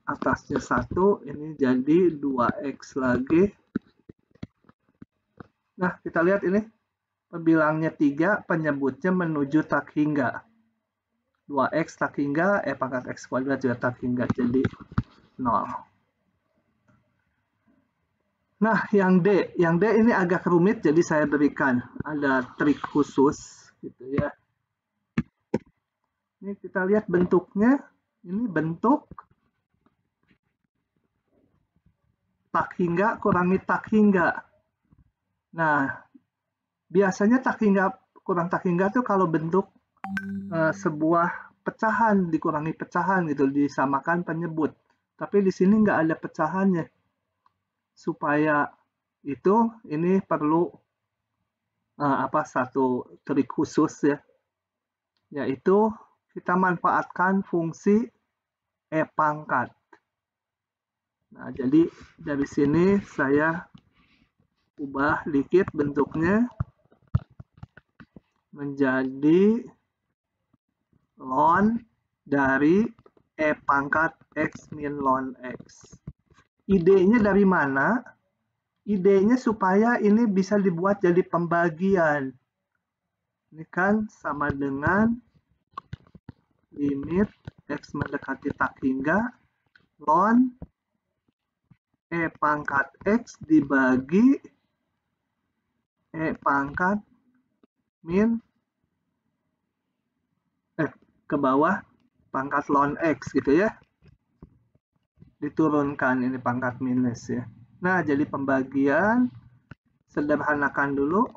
atasnya 1, ini jadi 2X lagi. Nah, kita lihat ini, pembilangnya 3, penyebutnya menuju tak hingga. 2X tak hingga, E pangkat X kuadrat juga tak hingga, jadi 0. Nah, yang D ini agak rumit, jadi saya berikan ada trik khusus, gitu ya. Ini kita lihat bentuknya, ini bentuk tak hingga kurangi tak hingga. Nah, biasanya tak hingga kurang tak hingga itu kalau bentuk sebuah pecahan dikurangi pecahan gitu, disamakan penyebut. Tapi di sini nggak ada pecahannya. Supaya itu ini perlu satu trik khusus ya, yaitu kita manfaatkan fungsi E pangkat. Nah, jadi dari sini saya ubah dikit bentuknya menjadi ln dari E pangkat X min ln X. Idenya dari mana? Idenya supaya ini bisa dibuat jadi pembagian. Ini kan sama dengan limit X mendekati tak hingga ln E pangkat X dibagi E pangkat min ke bawah pangkat ln X gitu ya. Diturunkan ini pangkat minus ya. Nah, jadi pembagian, sederhanakan dulu.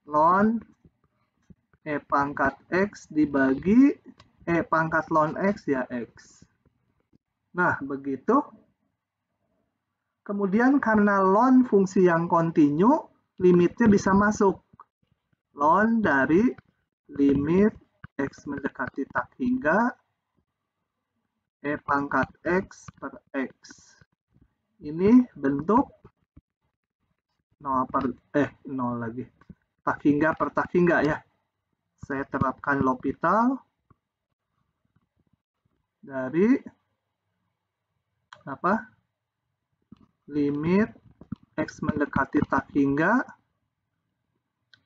Ln E pangkat X dibagi E pangkat ln X ya X. Nah, begitu. Kemudian karena ln fungsi yang kontinu, limitnya bisa masuk. Ln dari limit X mendekati tak hingga E pangkat X per X. Ini bentuk 0 lagi. Tak hingga per tak hingga ya. Saya terapkan L'Hopital dari limit X mendekati tak hingga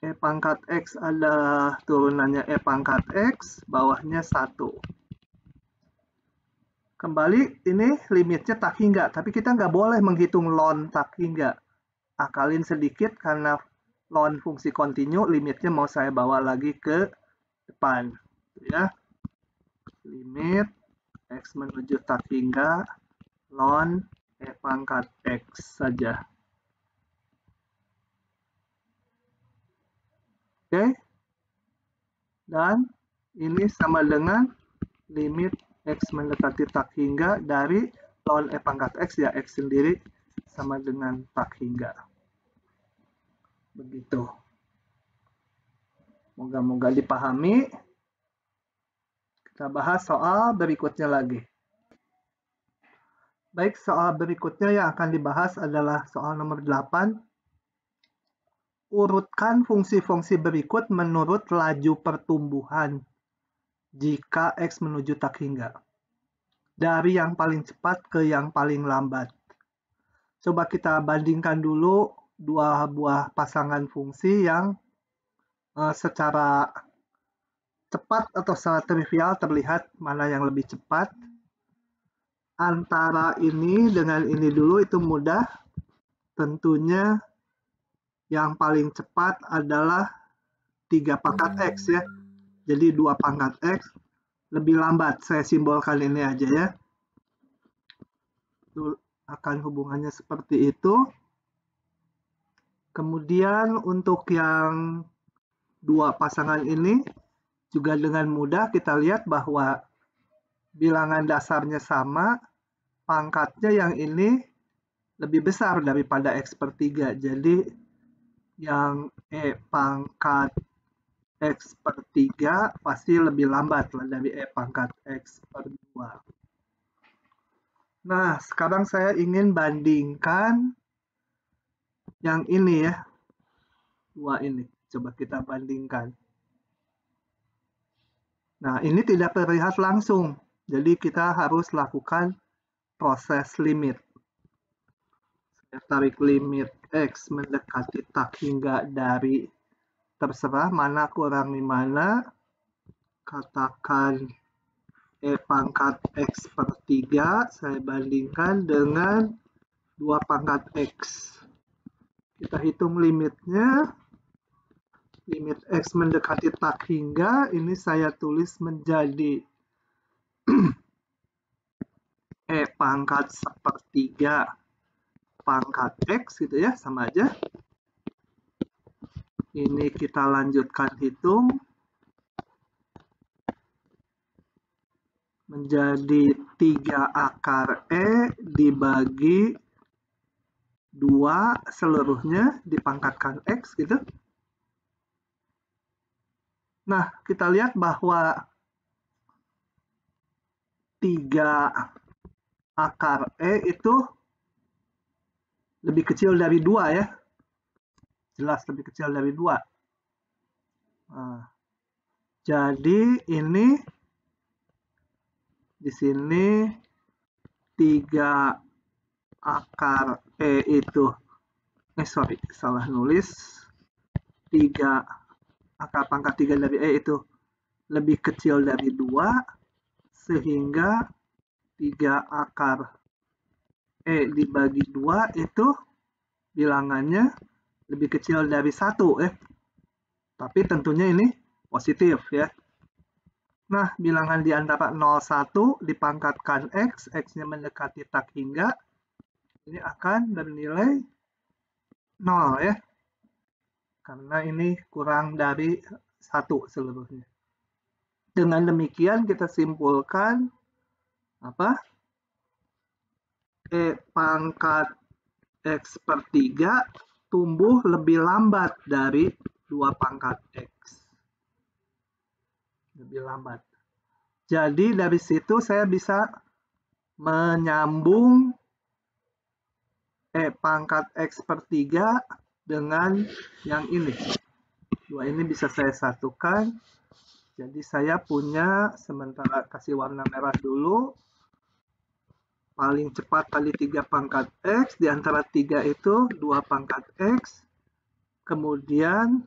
E pangkat X ada turunannya E pangkat X, bawahnya 1. Kembali ini limitnya tak hingga, tapi kita nggak boleh menghitung ln tak hingga. Akalin sedikit karena ln fungsi kontinu, limitnya mau saya bawa lagi ke depan. Ya. Limit X menuju tak hingga ln E pangkat X saja. Oke. Dan ini sama dengan limit X mendekati tak hingga dari ln E pangkat X ya X sendiri sama dengan tak hingga. Begitu. Moga-moga dipahami. Kita bahas soal berikutnya lagi. Baik, soal berikutnya yang akan dibahas adalah soal nomor 8. Urutkan fungsi-fungsi berikut menurut laju pertumbuhan jika X menuju tak hingga. Dari yang paling cepat ke yang paling lambat. Coba kita bandingkan dulu dua buah pasangan fungsi yang secara cepat atau secara trivial terlihat mana yang lebih cepat. Antara ini dengan ini dulu itu mudah. Tentunya yang paling cepat adalah 3 pangkat X ya. Jadi 2 pangkat X lebih lambat. Saya simbolkan ini aja ya. Itu akan hubungannya seperti itu. Kemudian untuk yang dua pasangan ini juga dengan mudah kita lihat bahwa bilangan dasarnya sama, pangkatnya yang ini lebih besar daripada X per 3. Jadi yang E pangkat X per 3 pasti lebih lambat lah dari E pangkat X per 2. Nah, sekarang saya ingin bandingkan yang ini ya. Dua ini. Coba kita bandingkan. Nah, ini tidak terlihat langsung. Jadi kita harus lakukan proses limit. Saya tarik limit X mendekati tak hingga dari terserah mana kurangi mana. Katakan E pangkat X per 3 saya bandingkan dengan 2 pangkat X. Kita hitung limitnya. Limit X mendekati tak hingga, ini saya tulis menjadi E pangkat sepertiga pangkat X gitu ya, sama aja. Ini kita lanjutkan hitung. Menjadi 3 akar E dibagi 2 seluruhnya dipangkatkan X gitu. Nah, kita lihat bahwa 3 akar E itu lebih kecil dari 2 ya. Jelas lebih kecil dari 2. Nah, jadi ini di sini 3 akar E itu salah nulis. 3 akar pangkat 3 dari E itu lebih kecil dari 2 sehingga 3 akar E dibagi 2 itu bilangannya lebih kecil dari 1 ya. Tapi tentunya ini positif ya. Nah, bilangan di antara 0,1 dipangkatkan X, X-nya mendekati tak hingga, ini akan bernilai 0 ya. Karena ini kurang dari 1 seluruhnya. Dengan demikian kita simpulkan apa? E pangkat X per 3 tumbuh lebih lambat dari 2 pangkat X. Lebih lambat. Jadi dari situ saya bisa menyambung E pangkat X per 3 dengan yang ini. Dua ini bisa saya satukan. Jadi saya punya, sementara kasih warna merah dulu, paling cepat kali 3 pangkat X, di antara 3 itu 2 pangkat X, kemudian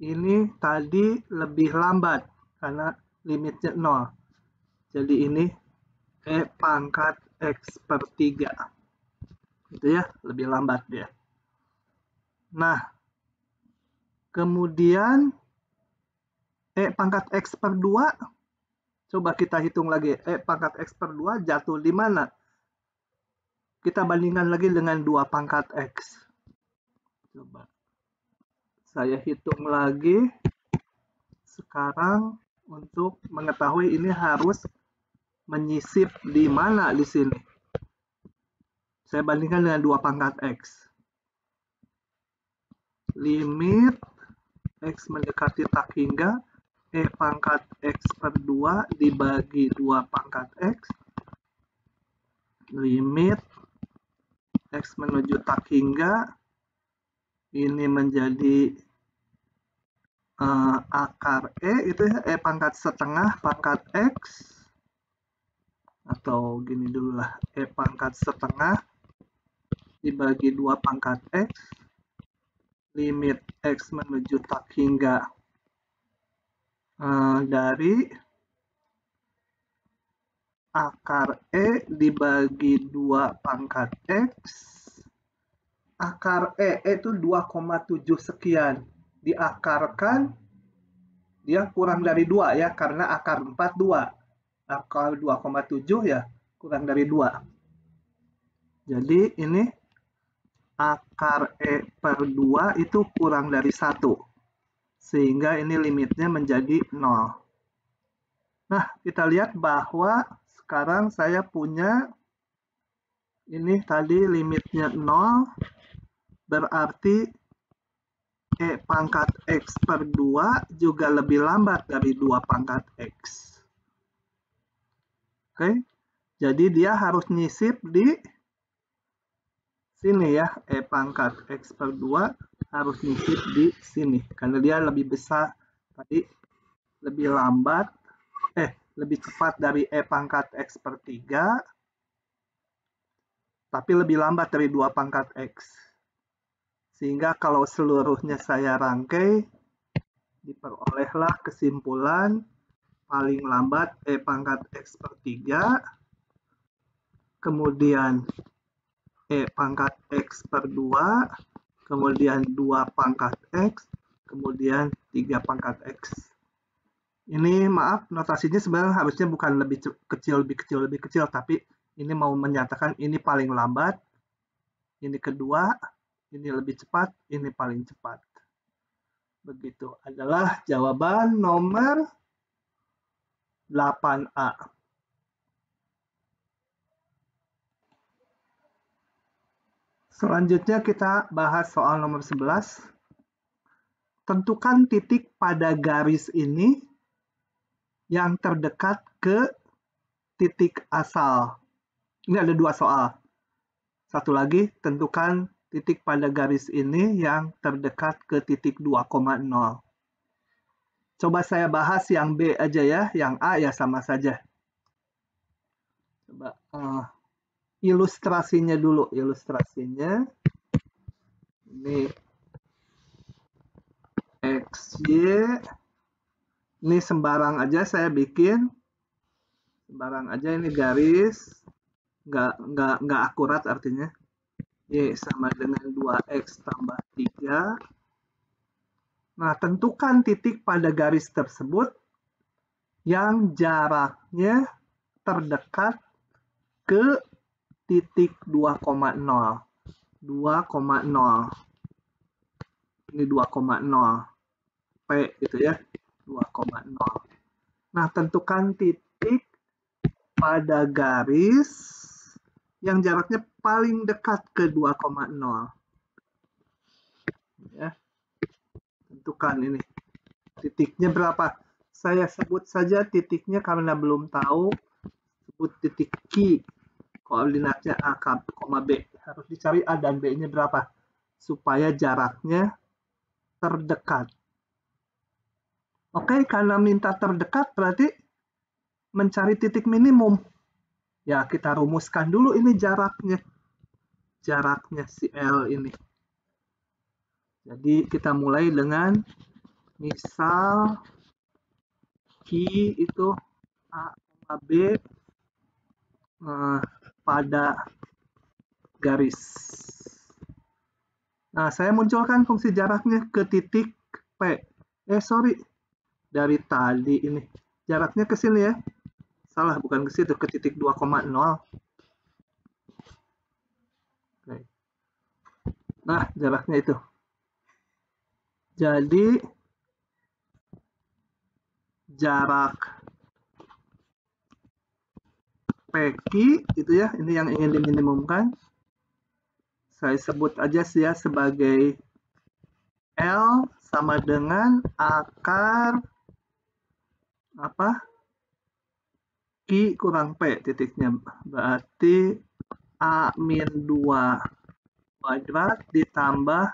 ini tadi lebih lambat, karena limitnya 0. Jadi ini E pangkat X per 3. Gitu ya, lebih lambat dia. Nah, kemudian E pangkat X per 2, coba kita hitung lagi. E pangkat X per 2 jatuh di mana? Kita bandingkan lagi dengan 2 pangkat X. Coba saya hitung lagi. Sekarang untuk mengetahui ini harus menyisip di mana di sini. Saya bandingkan dengan 2 pangkat X. Limit X mendekati tak hingga E pangkat X per 2 dibagi 2 pangkat X. Limit X menuju tak hingga. Ini menjadi akar E, itu ya, E pangkat setengah pangkat X. Atau gini dulu lah, E pangkat setengah dibagi 2 pangkat X. Limit X menuju tak hingga dari akar E dibagi 2 pangkat X. Akar E itu 2,7 sekian. Diakarkan, dia kurang dari 2 ya, karena akar 4, 2. Akar 2,7 ya, kurang dari 2. Jadi ini akar E per 2 itu kurang dari 1. Sehingga ini limitnya menjadi 0. Nah, kita lihat bahwa sekarang saya punya Ini tadi limitnya 0, berarti E pangkat X per 2 juga lebih lambat dari 2 pangkat X. Oke, jadi dia harus nyisip di sini ya. E pangkat X per 2 harus nyisip di sini. Karena dia lebih besar, tadi lebih lambat, lebih cepat dari E pangkat X per 3, tapi lebih lambat dari 2 pangkat X. Sehingga kalau seluruhnya saya rangkai, diperolehlah kesimpulan paling lambat E pangkat X per 3, kemudian E pangkat X per 2, kemudian 2 pangkat X, kemudian 3 pangkat X. Ini maaf, notasinya sebenarnya harusnya bukan lebih kecil, tapi ini mau menyatakan ini paling lambat, ini kedua, ini lebih cepat, ini paling cepat. Begitu adalah jawaban nomor 8A. Selanjutnya kita bahas soal nomor 11. Tentukan titik pada garis ini yang terdekat ke titik asal. Ini ada 2 soal. Satu lagi, tentukan titik pada garis ini yang terdekat ke titik 2,0. Coba saya bahas yang B aja ya, yang A ya sama saja. Coba ilustrasinya dulu, ilustrasinya. Ini XY, ini sembarang aja saya bikin, sembarang aja ini garis, nggak akurat artinya. Y sama dengan 2X tambah 3. Nah, tentukan titik pada garis tersebut yang jaraknya terdekat ke titik 2,0. 2,0. Ini 2,0. P gitu ya. 2,0. Nah, tentukan titik pada garis yang jaraknya paling dekat ke 2,0. Ya. Tentukan ini. Titiknya berapa? Saya sebut saja titiknya karena belum tahu. Sebut titik Q. Koordinatnya A, B. Harus dicari A dan B-nya berapa. Supaya jaraknya terdekat. Oke, karena minta terdekat berarti mencari titik minimum. Ya, kita rumuskan dulu ini jaraknya. Jaraknya si L ini. Jadi kita mulai dengan misal Q itu A, B pada garis. Nah, saya munculkan fungsi jaraknya ke titik P. Dari tadi ini. Jaraknya ke sini ya. Salah, bukan ke situ, ke titik 2,0. Nah, jaraknya itu. Jadi, jarak PQ itu ya, ini yang ingin diminimumkan. Saya sebut aja sih ya sebagai L sama dengan akar apa? Q kurang P titiknya. Berarti A-2 kuadrat ditambah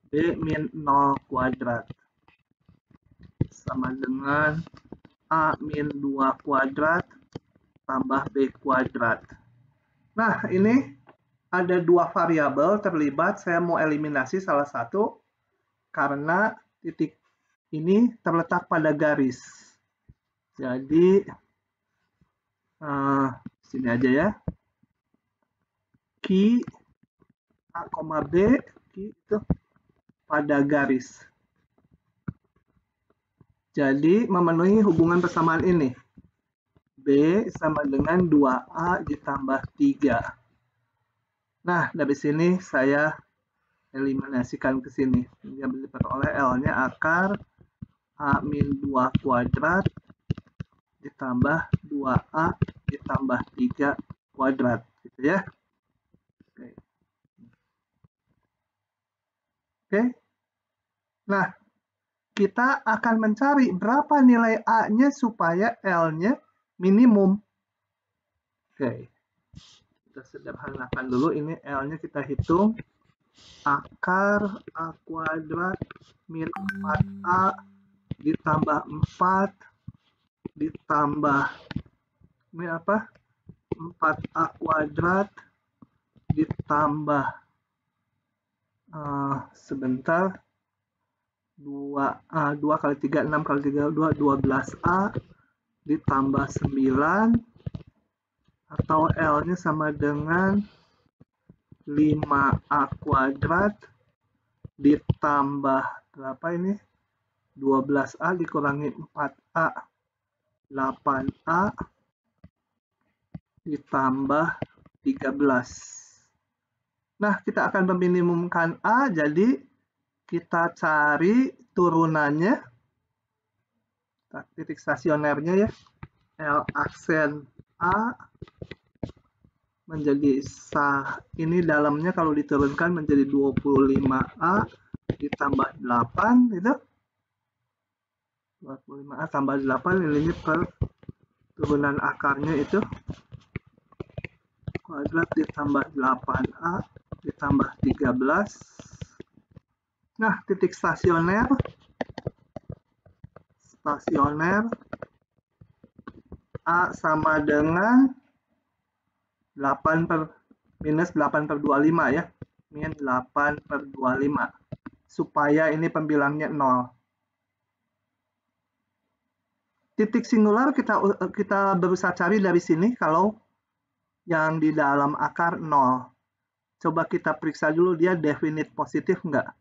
B-0 kuadrat. Sama dengan A-2 kuadrat tambah B kuadrat. Nah, ini ada 2 variabel terlibat. Saya mau eliminasi salah satu karena titik ini terletak pada garis. Jadi, sini aja ya. Q A, B, Q itu pada garis. Jadi, memenuhi hubungan persamaan ini. B sama dengan 2A ditambah 3. Nah, dari sini saya eliminasikan ke sini. Yang diperoleh L-nya akar A-2 kuadrat ditambah 2A ditambah 3 kuadrat. Gitu ya. Oke. Nah, kita akan mencari berapa nilai A-nya supaya L-nya minimum. Oke. Kita sederhanakan dulu, ini L-nya kita hitung. Akar A kuadrat min 4A ditambah 4 ditambah ini apa? 4A kuadrat ditambah sebentar 2 kali 3 6 kali 3 2 12A ditambah 9 atau L-nya sama dengan 5A kuadrat ditambah berapa ini? 12A dikurangi 4A 8A ditambah 13. Nah, kita akan meminimumkan A, jadi kita cari turunannya, titik stasionernya ya, L aksen A menjadi ini dalamnya kalau diturunkan menjadi 25A ditambah 8 itu 25A tambah 8, ini per turunan akarnya itu kuadrat ditambah 8A ditambah 13. Nah, titik stasioner A sama dengan 8 per minus 8 per 25 ya, min 8 per 25 supaya ini pembilangnya 0. Titik singular kita berusaha cari dari sini kalau yang di dalam akar 0. Coba kita periksa dulu dia definite positif enggak.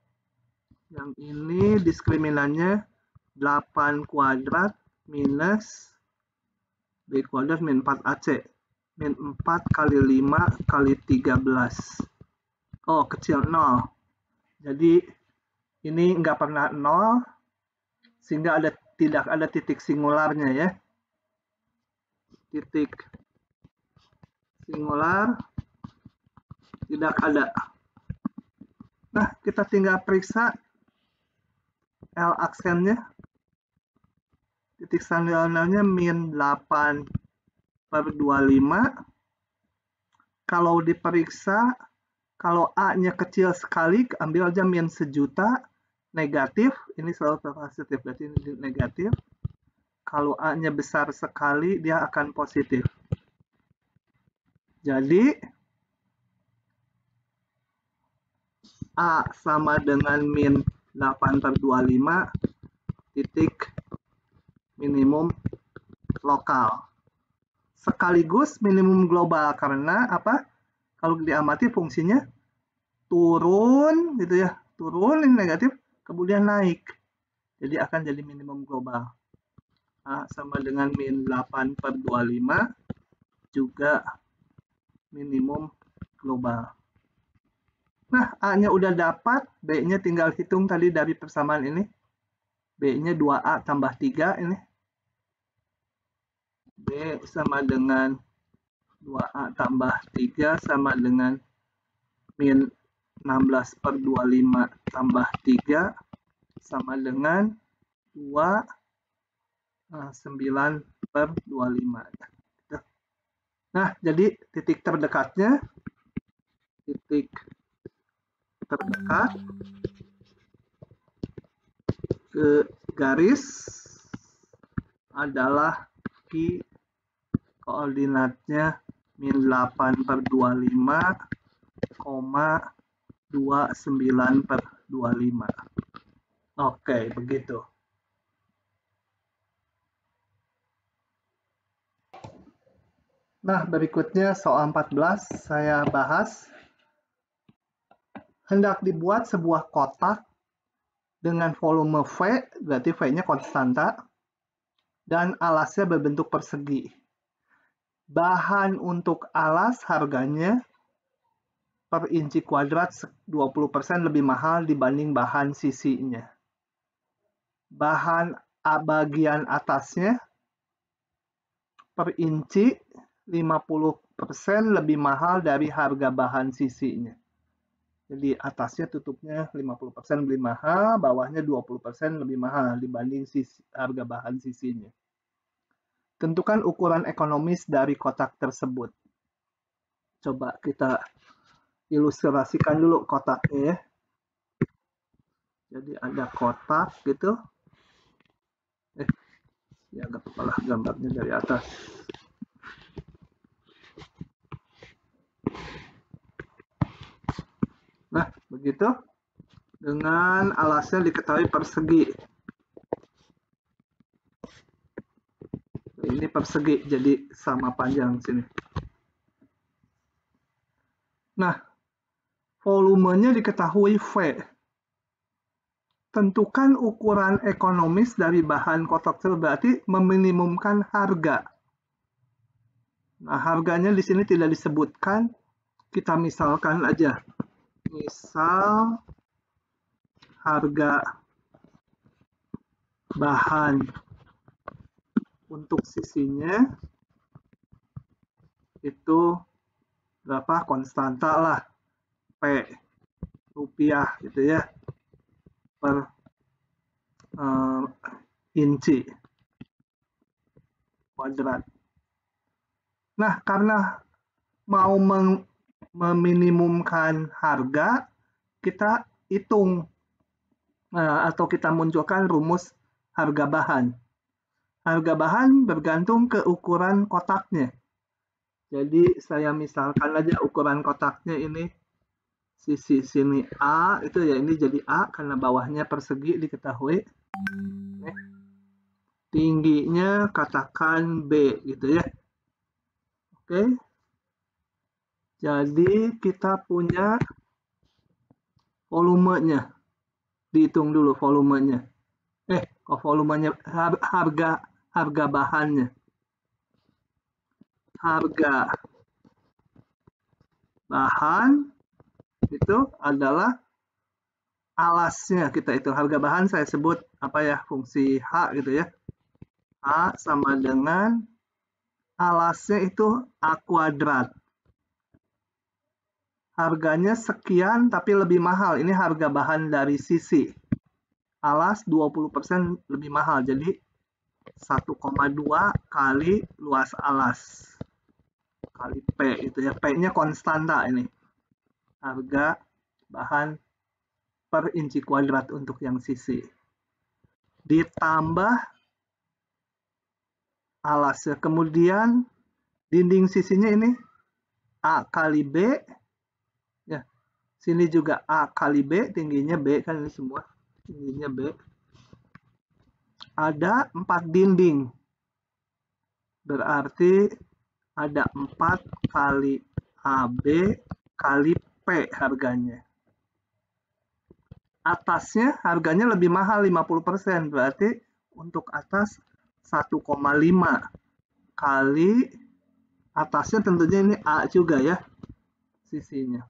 Yang ini diskriminannya 8 kuadrat minus B kuadrat min 4AC. Min 4 kali 5 kali 13. Oh, kecil 0. Jadi ini nggak pernah 0, sehingga tidak ada titik singularnya ya. Titik singular tidak ada. Nah, kita tinggal periksa L aksennya. Titik stasionernya min 8 per 25. Kalau diperiksa, kalau A-nya kecil sekali, ambil aja min 1.000.000, negatif, ini selalu positif, berarti ini negatif. Kalau A-nya besar sekali, dia akan positif. Jadi, A sama dengan min 8 per 25, titik minimum lokal. Sekaligus minimum global, karena apa? Kalau diamati fungsinya turun gitu ya, turun ini negatif, kemudian naik, jadi akan jadi minimum global. A sama dengan min 8 per 25 juga minimum global. Nah, A-nya udah dapat, B-nya tinggal hitung tadi dari persamaan ini. B-nya 2A tambah 3 ini. B sama dengan 2A tambah 3 sama dengan min 16 per 25 tambah 3 sama dengan 9 per 25. Nah, jadi titik terdekatnya, ke garis adalah koordinatnya min 8 per 25, 29 per 25. Oke, begitu. Nah, berikutnya soal 14 saya bahas. Hendak dibuat sebuah kotak dengan volume V, berarti V-nya konstanta, dan alasnya berbentuk persegi. Bahan untuk alas harganya per inci kuadrat 20% lebih mahal dibanding bahan sisinya. Bahan bagian atasnya per inci 50% lebih mahal dari harga bahan sisinya. Jadi atasnya tutupnya 50% lebih mahal, bawahnya 20% lebih mahal dibanding harga bahan sisinya. Tentukan ukuran ekonomis dari kotak tersebut. Coba kita ilustrasikan dulu kotaknya ya. Jadi ada kotak gitu. Ya agak kepala gambarnya dari atas. Nah, begitu. Dengan alasnya diketahui persegi. Ini persegi, jadi sama panjang sini. Nah, volumenya diketahui V. Tentukan ukuran ekonomis dari bahan kotak tersebut, berarti meminimumkan harga. Nah, harganya di sini tidak disebutkan. Kita misalkan aja. Misal harga bahan untuk sisinya itu berapa, konstanta lah, P rupiah gitu ya per inci kuadrat. Nah, karena mau meminimumkan harga, kita hitung atau kita munculkan rumus harga bahan. Harga bahan bergantung ke ukuran kotaknya. Jadi saya misalkan aja ukuran kotaknya ini sisi sini A, itu ya ini jadi A karena bawahnya persegi diketahui. Tingginya katakan B gitu ya. Oke. Jadi kita punya volumenya. Dihitung dulu volumenya. Volumenya harga bahannya. Harga bahan itu adalah alasnya, kita hitung harga bahan saya sebut apa ya, fungsi H gitu ya. A sama dengan alasnya itu A kuadrat. Harganya sekian tapi lebih mahal. Ini harga bahan dari sisi. Alas 20% lebih mahal. Jadi 1,2 kali luas alas. Kali P itu ya. P-nya konstanta ini. Harga bahan per inci kuadrat untuk yang sisi. Ditambah alasnya. Kemudian dinding sisinya ini A kali B. Ya, sini juga A kali B, tingginya B kan ini semua. Tingginya B. Ada 4 dinding. Berarti ada 4 kali AB kali P harganya. Atasnya harganya lebih mahal 50%. Berarti untuk atas 1,5 kali atasnya tentunya ini A juga ya sisinya.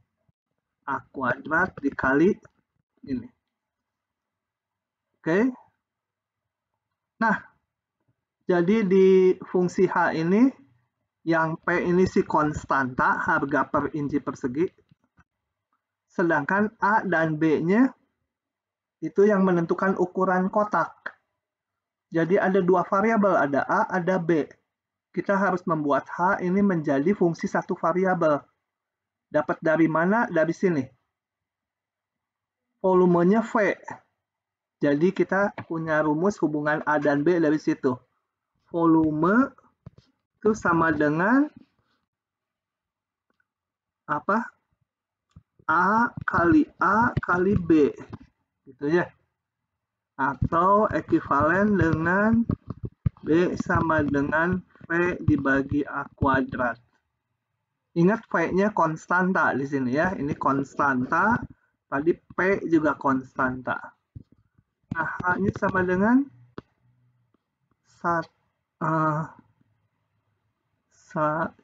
A kuadrat dikali ini. Oke. Nah, jadi di fungsi H ini, yang P ini si konstanta, harga per inci persegi. Sedangkan A dan B-nya itu yang menentukan ukuran kotak. Jadi ada 2 variabel, ada A, ada B. Kita harus membuat H ini menjadi fungsi 1 variabel. Dapat dari mana? Dari sini. Volumenya V. Jadi kita punya rumus hubungan A dan B dari situ. Volume itu sama dengan apa? A kali B. Gitu ya. Atau ekuivalen dengan B sama dengan V dibagi A kuadrat. Ingat V-nya konstanta di sini ya. Ini konstanta. Tadi P juga konstanta. Nah, H-nya sama dengan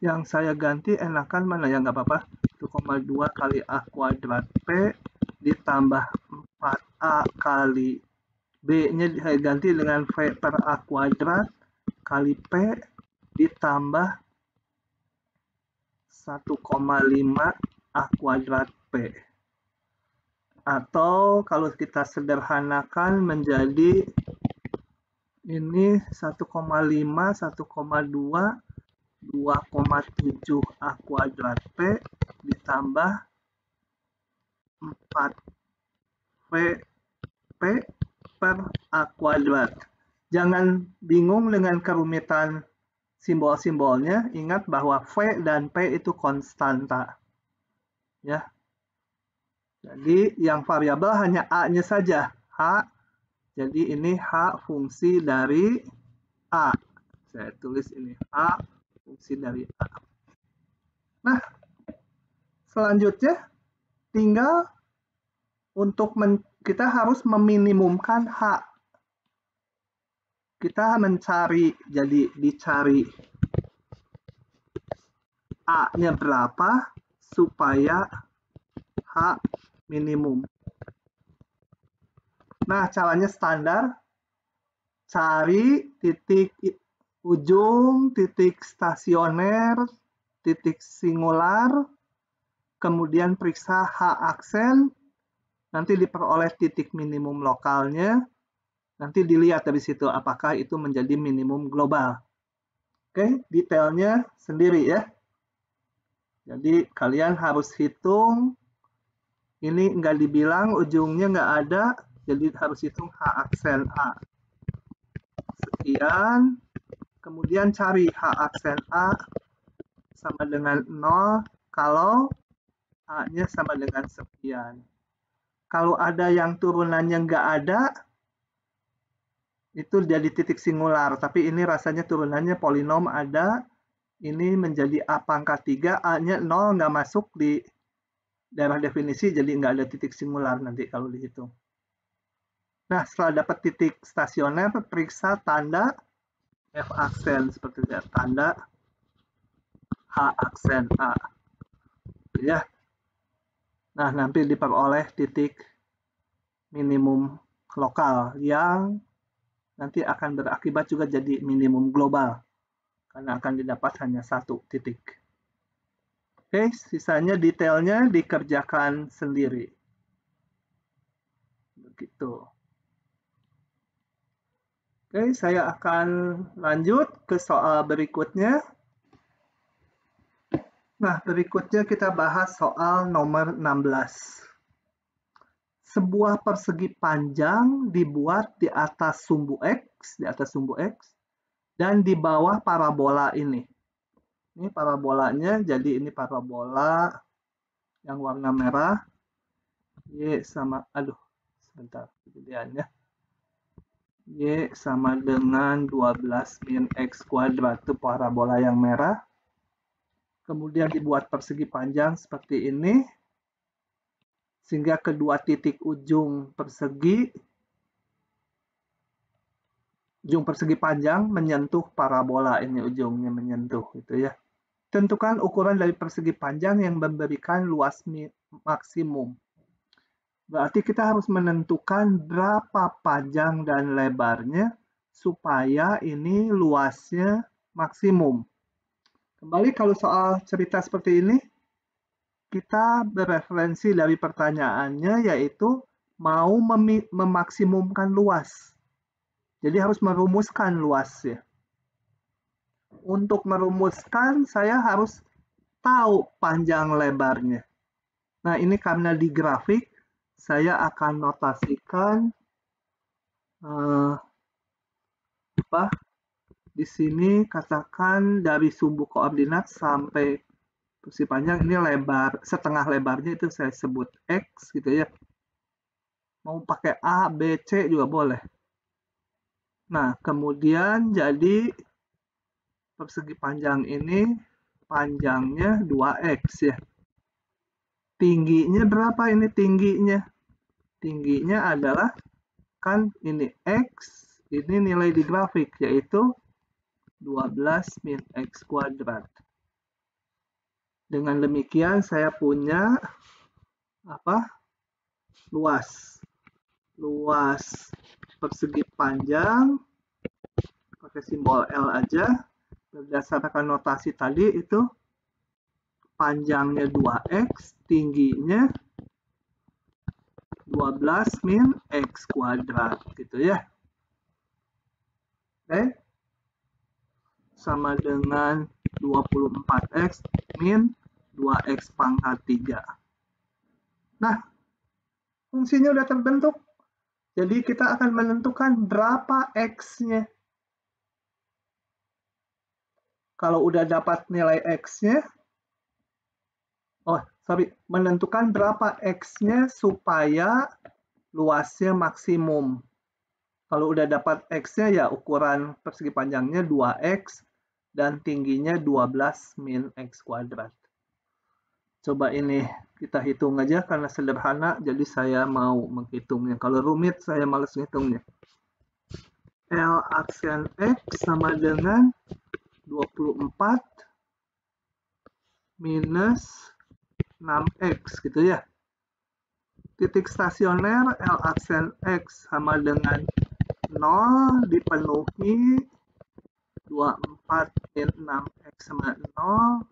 yang saya ganti enakan mana ya, nggak apa-apa. 1,2 kali A kuadrat P ditambah 4A kali B-nya saya ganti dengan V per A kuadrat kali P ditambah 1,5 A kuadrat P. Atau kalau kita sederhanakan menjadi ini 1,5, 1,2, 2,7 A kuadrat P ditambah 4 P per A kuadrat. Jangan bingung dengan kerumitan simbol-simbolnya. Ingat bahwa V dan P itu konstanta. Ya. Jadi yang variabel hanya A-nya saja. H. Jadi ini H fungsi dari A. Saya tulis ini H fungsi dari A. Nah, selanjutnya tinggal untuk kita harus meminimumkan H. Kita mencari, jadi dicari A-nya berapa supaya H minimum. Nah, caranya standar. Cari titik ujung, titik stasioner, titik singular, kemudian periksa H aksen, nanti diperoleh titik minimum lokalnya, nanti dilihat dari situ apakah itu menjadi minimum global. Oke, detailnya sendiri ya. Jadi kalian harus hitung, ini nggak dibilang, ujungnya nggak ada, jadi harus hitung H aksen A. Sekian, kemudian cari H aksen A sama dengan 0 kalau A-nya sama dengan sekian. Kalau ada yang turunannya nggak ada, itu jadi titik singular. Tapi ini rasanya turunannya polinom ada, ini menjadi A pangkat 3, A-nya 0 nggak masuk di daerah definisi, jadi nggak ada titik singular nanti kalau dihitung. Nah, setelah dapat titik stasioner, periksa tanda F aksen, seperti itu, tanda H aksen A. Ya. Nah, nanti diperoleh titik minimum lokal yang nanti akan berakibat juga jadi minimum global karena akan didapat hanya satu titik. Oke, sisanya detailnya dikerjakan sendiri. Begitu. Oke, saya akan lanjut ke soal berikutnya. Nah, berikutnya kita bahas soal nomor 16. Sebuah persegi panjang dibuat di atas sumbu X, dan di bawah parabola ini. Ini parabolanya, jadi ini parabola yang warna merah. Y sama, sebentar, kegedeannya. Y sama dengan 12 min X kuadrat, itu parabola yang merah. Kemudian dibuat persegi panjang seperti ini, sehingga kedua titik ujung persegi panjang menyentuh parabola ini, ujungnya menyentuh gitu ya. Tentukan ukuran dari persegi panjang yang memberikan luas maksimum. Berarti kita harus menentukan berapa panjang dan lebarnya supaya ini luasnya maksimum. Kembali kalau soal cerita seperti ini, kita bereferensi dari pertanyaannya yaitu mau memaksimumkan luas. Jadi harus merumuskan luasnya. Untuk merumuskan, saya harus tahu panjang lebarnya. Nah, ini karena di grafik, saya akan notasikan di sini katakan dari sumbu koordinat sampai persegi panjang ini lebar, setengah lebarnya itu saya sebut X gitu ya. Mau pakai A, B, C juga boleh. Nah, kemudian jadi persegi panjang ini panjangnya 2X ya. Tingginya berapa ini tingginya? Tingginya adalah kan ini X, ini nilai di grafik yaitu 12 min X kuadrat. Dengan demikian saya punya luas persegi panjang pakai simbol L aja, berdasarkan notasi tadi itu panjangnya 2X, tingginya 12 min X kuadrat gitu ya. Oke. Sama dengan 24X min 2X pangkat 3. Nah, fungsinya udah terbentuk. Jadi kita akan menentukan berapa X-nya. Kalau udah dapat nilai X-nya, menentukan berapa X-nya supaya luasnya maksimum. Kalau udah dapat X-nya ya ukuran persegi panjangnya 2X dan tingginya 12 min X kuadrat. Coba ini kita hitung aja karena sederhana, jadi saya mau menghitungnya. Kalau rumit saya males ngitungnya. L aksen X sama dengan 24 minus 6X gitu ya. Titik stasioner L aksen X sama dengan 0 dipenuhi 24 min 6X sama 0.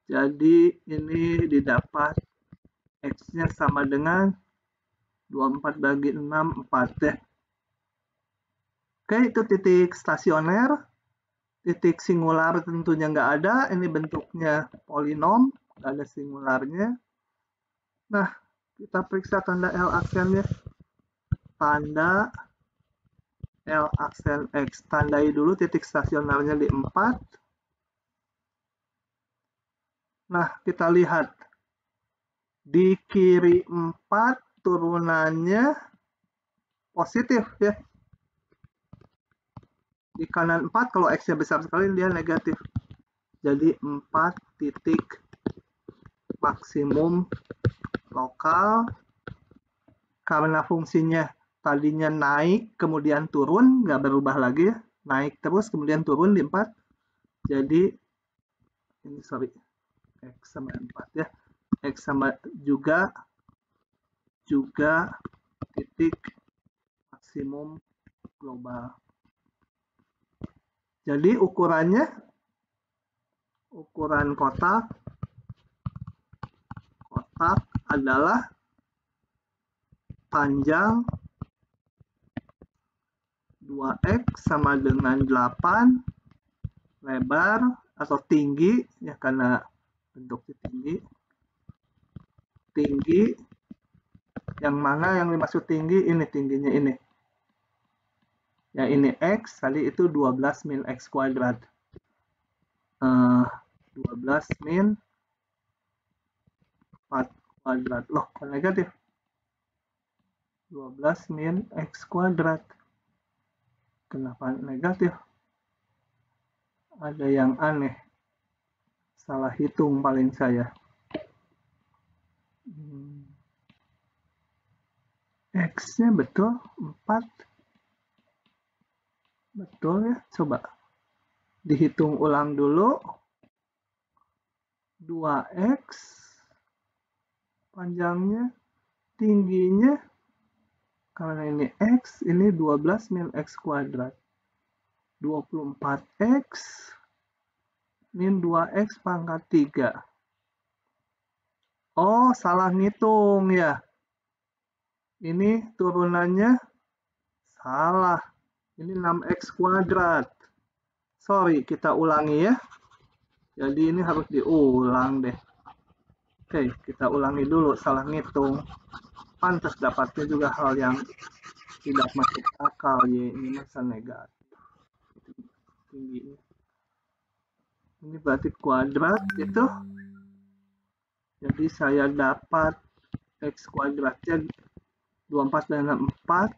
Jadi ini didapat X-nya sama dengan 24 bagi 6, 4 ya. Oke, itu titik stasioner. Titik singular tentunya nggak ada. Ini bentuknya polinom, nggak ada singularnya. Nah, kita periksa tanda L aksennya. Tanda L aksen X. Tandai dulu titik stasionernya di 4. Nah, kita lihat. Di kiri 4 turunannya positif ya. Di kanan 4 kalau X-nya besar sekali dia negatif. Jadi 4 titik maksimum lokal. Karena fungsinya tadinya naik kemudian turun, nggak berubah lagi ya. Naik terus kemudian turun di 4. Jadi ini X sama 4 ya. X sama juga titik maksimum global. Jadi ukuran kotak adalah panjang 2X sama dengan 8, lebar atau tinggi ya karena bentuknya tinggi yang mana yang dimaksud tinggi ini tingginya ini ya, ini X tadi itu 12 min X kuadrat. 12 min 4 kuadrat loh kok negatif, 12 min X kuadrat. Kenapa negatif? Ada yang aneh, salah hitung paling saya. X-nya betul 4. Betul ya, coba dihitung ulang dulu. 2X panjangnya, tingginya karena ini X, ini 12 min X kuadrat. 24X min 2X pangkat 3. Oh, salah ngitung ya. Ini turunannya salah. Ini 6X kuadrat. Sorry, kita ulangi ya. Jadi ini harus diulang deh. Oke, kita ulangi dulu, salah ngitung. Pantas dapatnya juga hal yang tidak masuk akal ya, ini masa negatif. Tingginya. Ini berarti kuadrat itu. Jadi saya dapat X kuadratnya 24 dengan 4.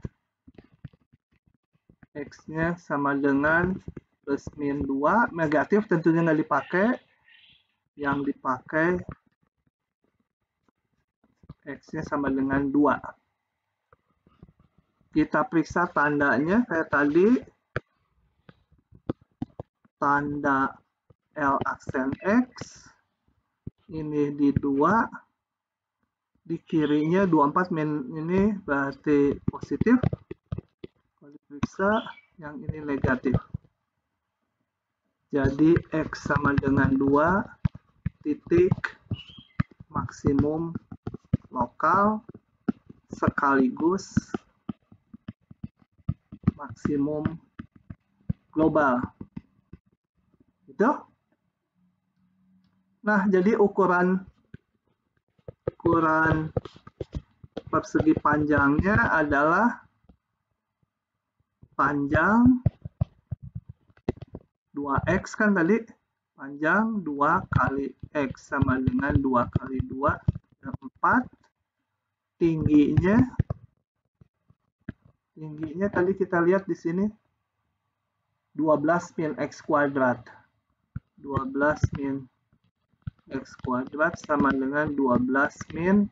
X-nya sama dengan plus min 2. Negatif tentunya nggak dipakai. Yang dipakai X-nya sama dengan 2. Kita periksa tandanya kayak tadi. Tanda L aksen X. Ini di 2. Di kirinya 24 min ini berarti positif. Kalau diperiksa yang ini negatif. Jadi X sama dengan 2 titik maksimum lokal sekaligus maksimum global. Gitu. Nah, jadi ukuran persegi panjangnya adalah panjang 2x kan tadi, panjang 2 kali x sama dengan 2 kali 2 yang 4. Tingginya tadi kita lihat di sini 12 min x kuadrat. 12 min x kuadrat sama dengan 12 min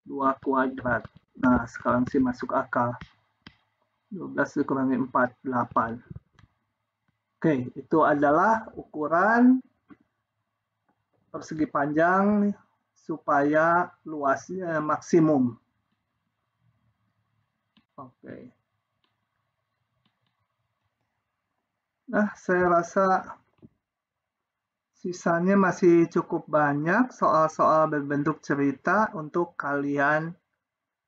2 kuadrat. Nah, sekarang sih masuk akal. 12 dikurangi 4, 8. Oke, itu adalah ukuran persegi panjang supaya luasnya maksimum. Oke. Nah, saya rasa sisanya masih cukup banyak soal-soal berbentuk cerita untuk kalian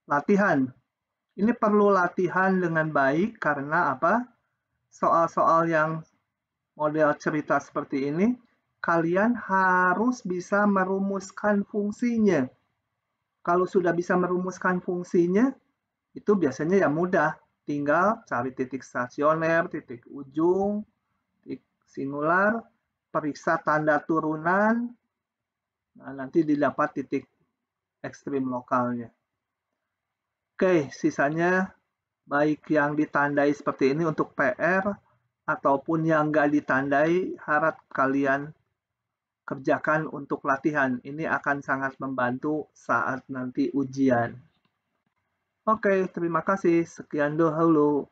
latihan. Ini perlu latihan dengan baik karena apa? Soal-soal yang model cerita seperti ini, kalian harus bisa merumuskan fungsinya. Kalau sudah bisa merumuskan fungsinya, itu biasanya ya mudah. Tinggal cari titik stasioner, titik ujung, titik singular, periksa tanda turunan, nah nanti didapat titik ekstrim lokalnya. Oke, sisanya baik yang ditandai seperti ini untuk PR, ataupun yang nggak ditandai, harap kalian kerjakan untuk latihan. Ini akan sangat membantu saat nanti ujian. Oke, terima kasih. Sekian dahulu.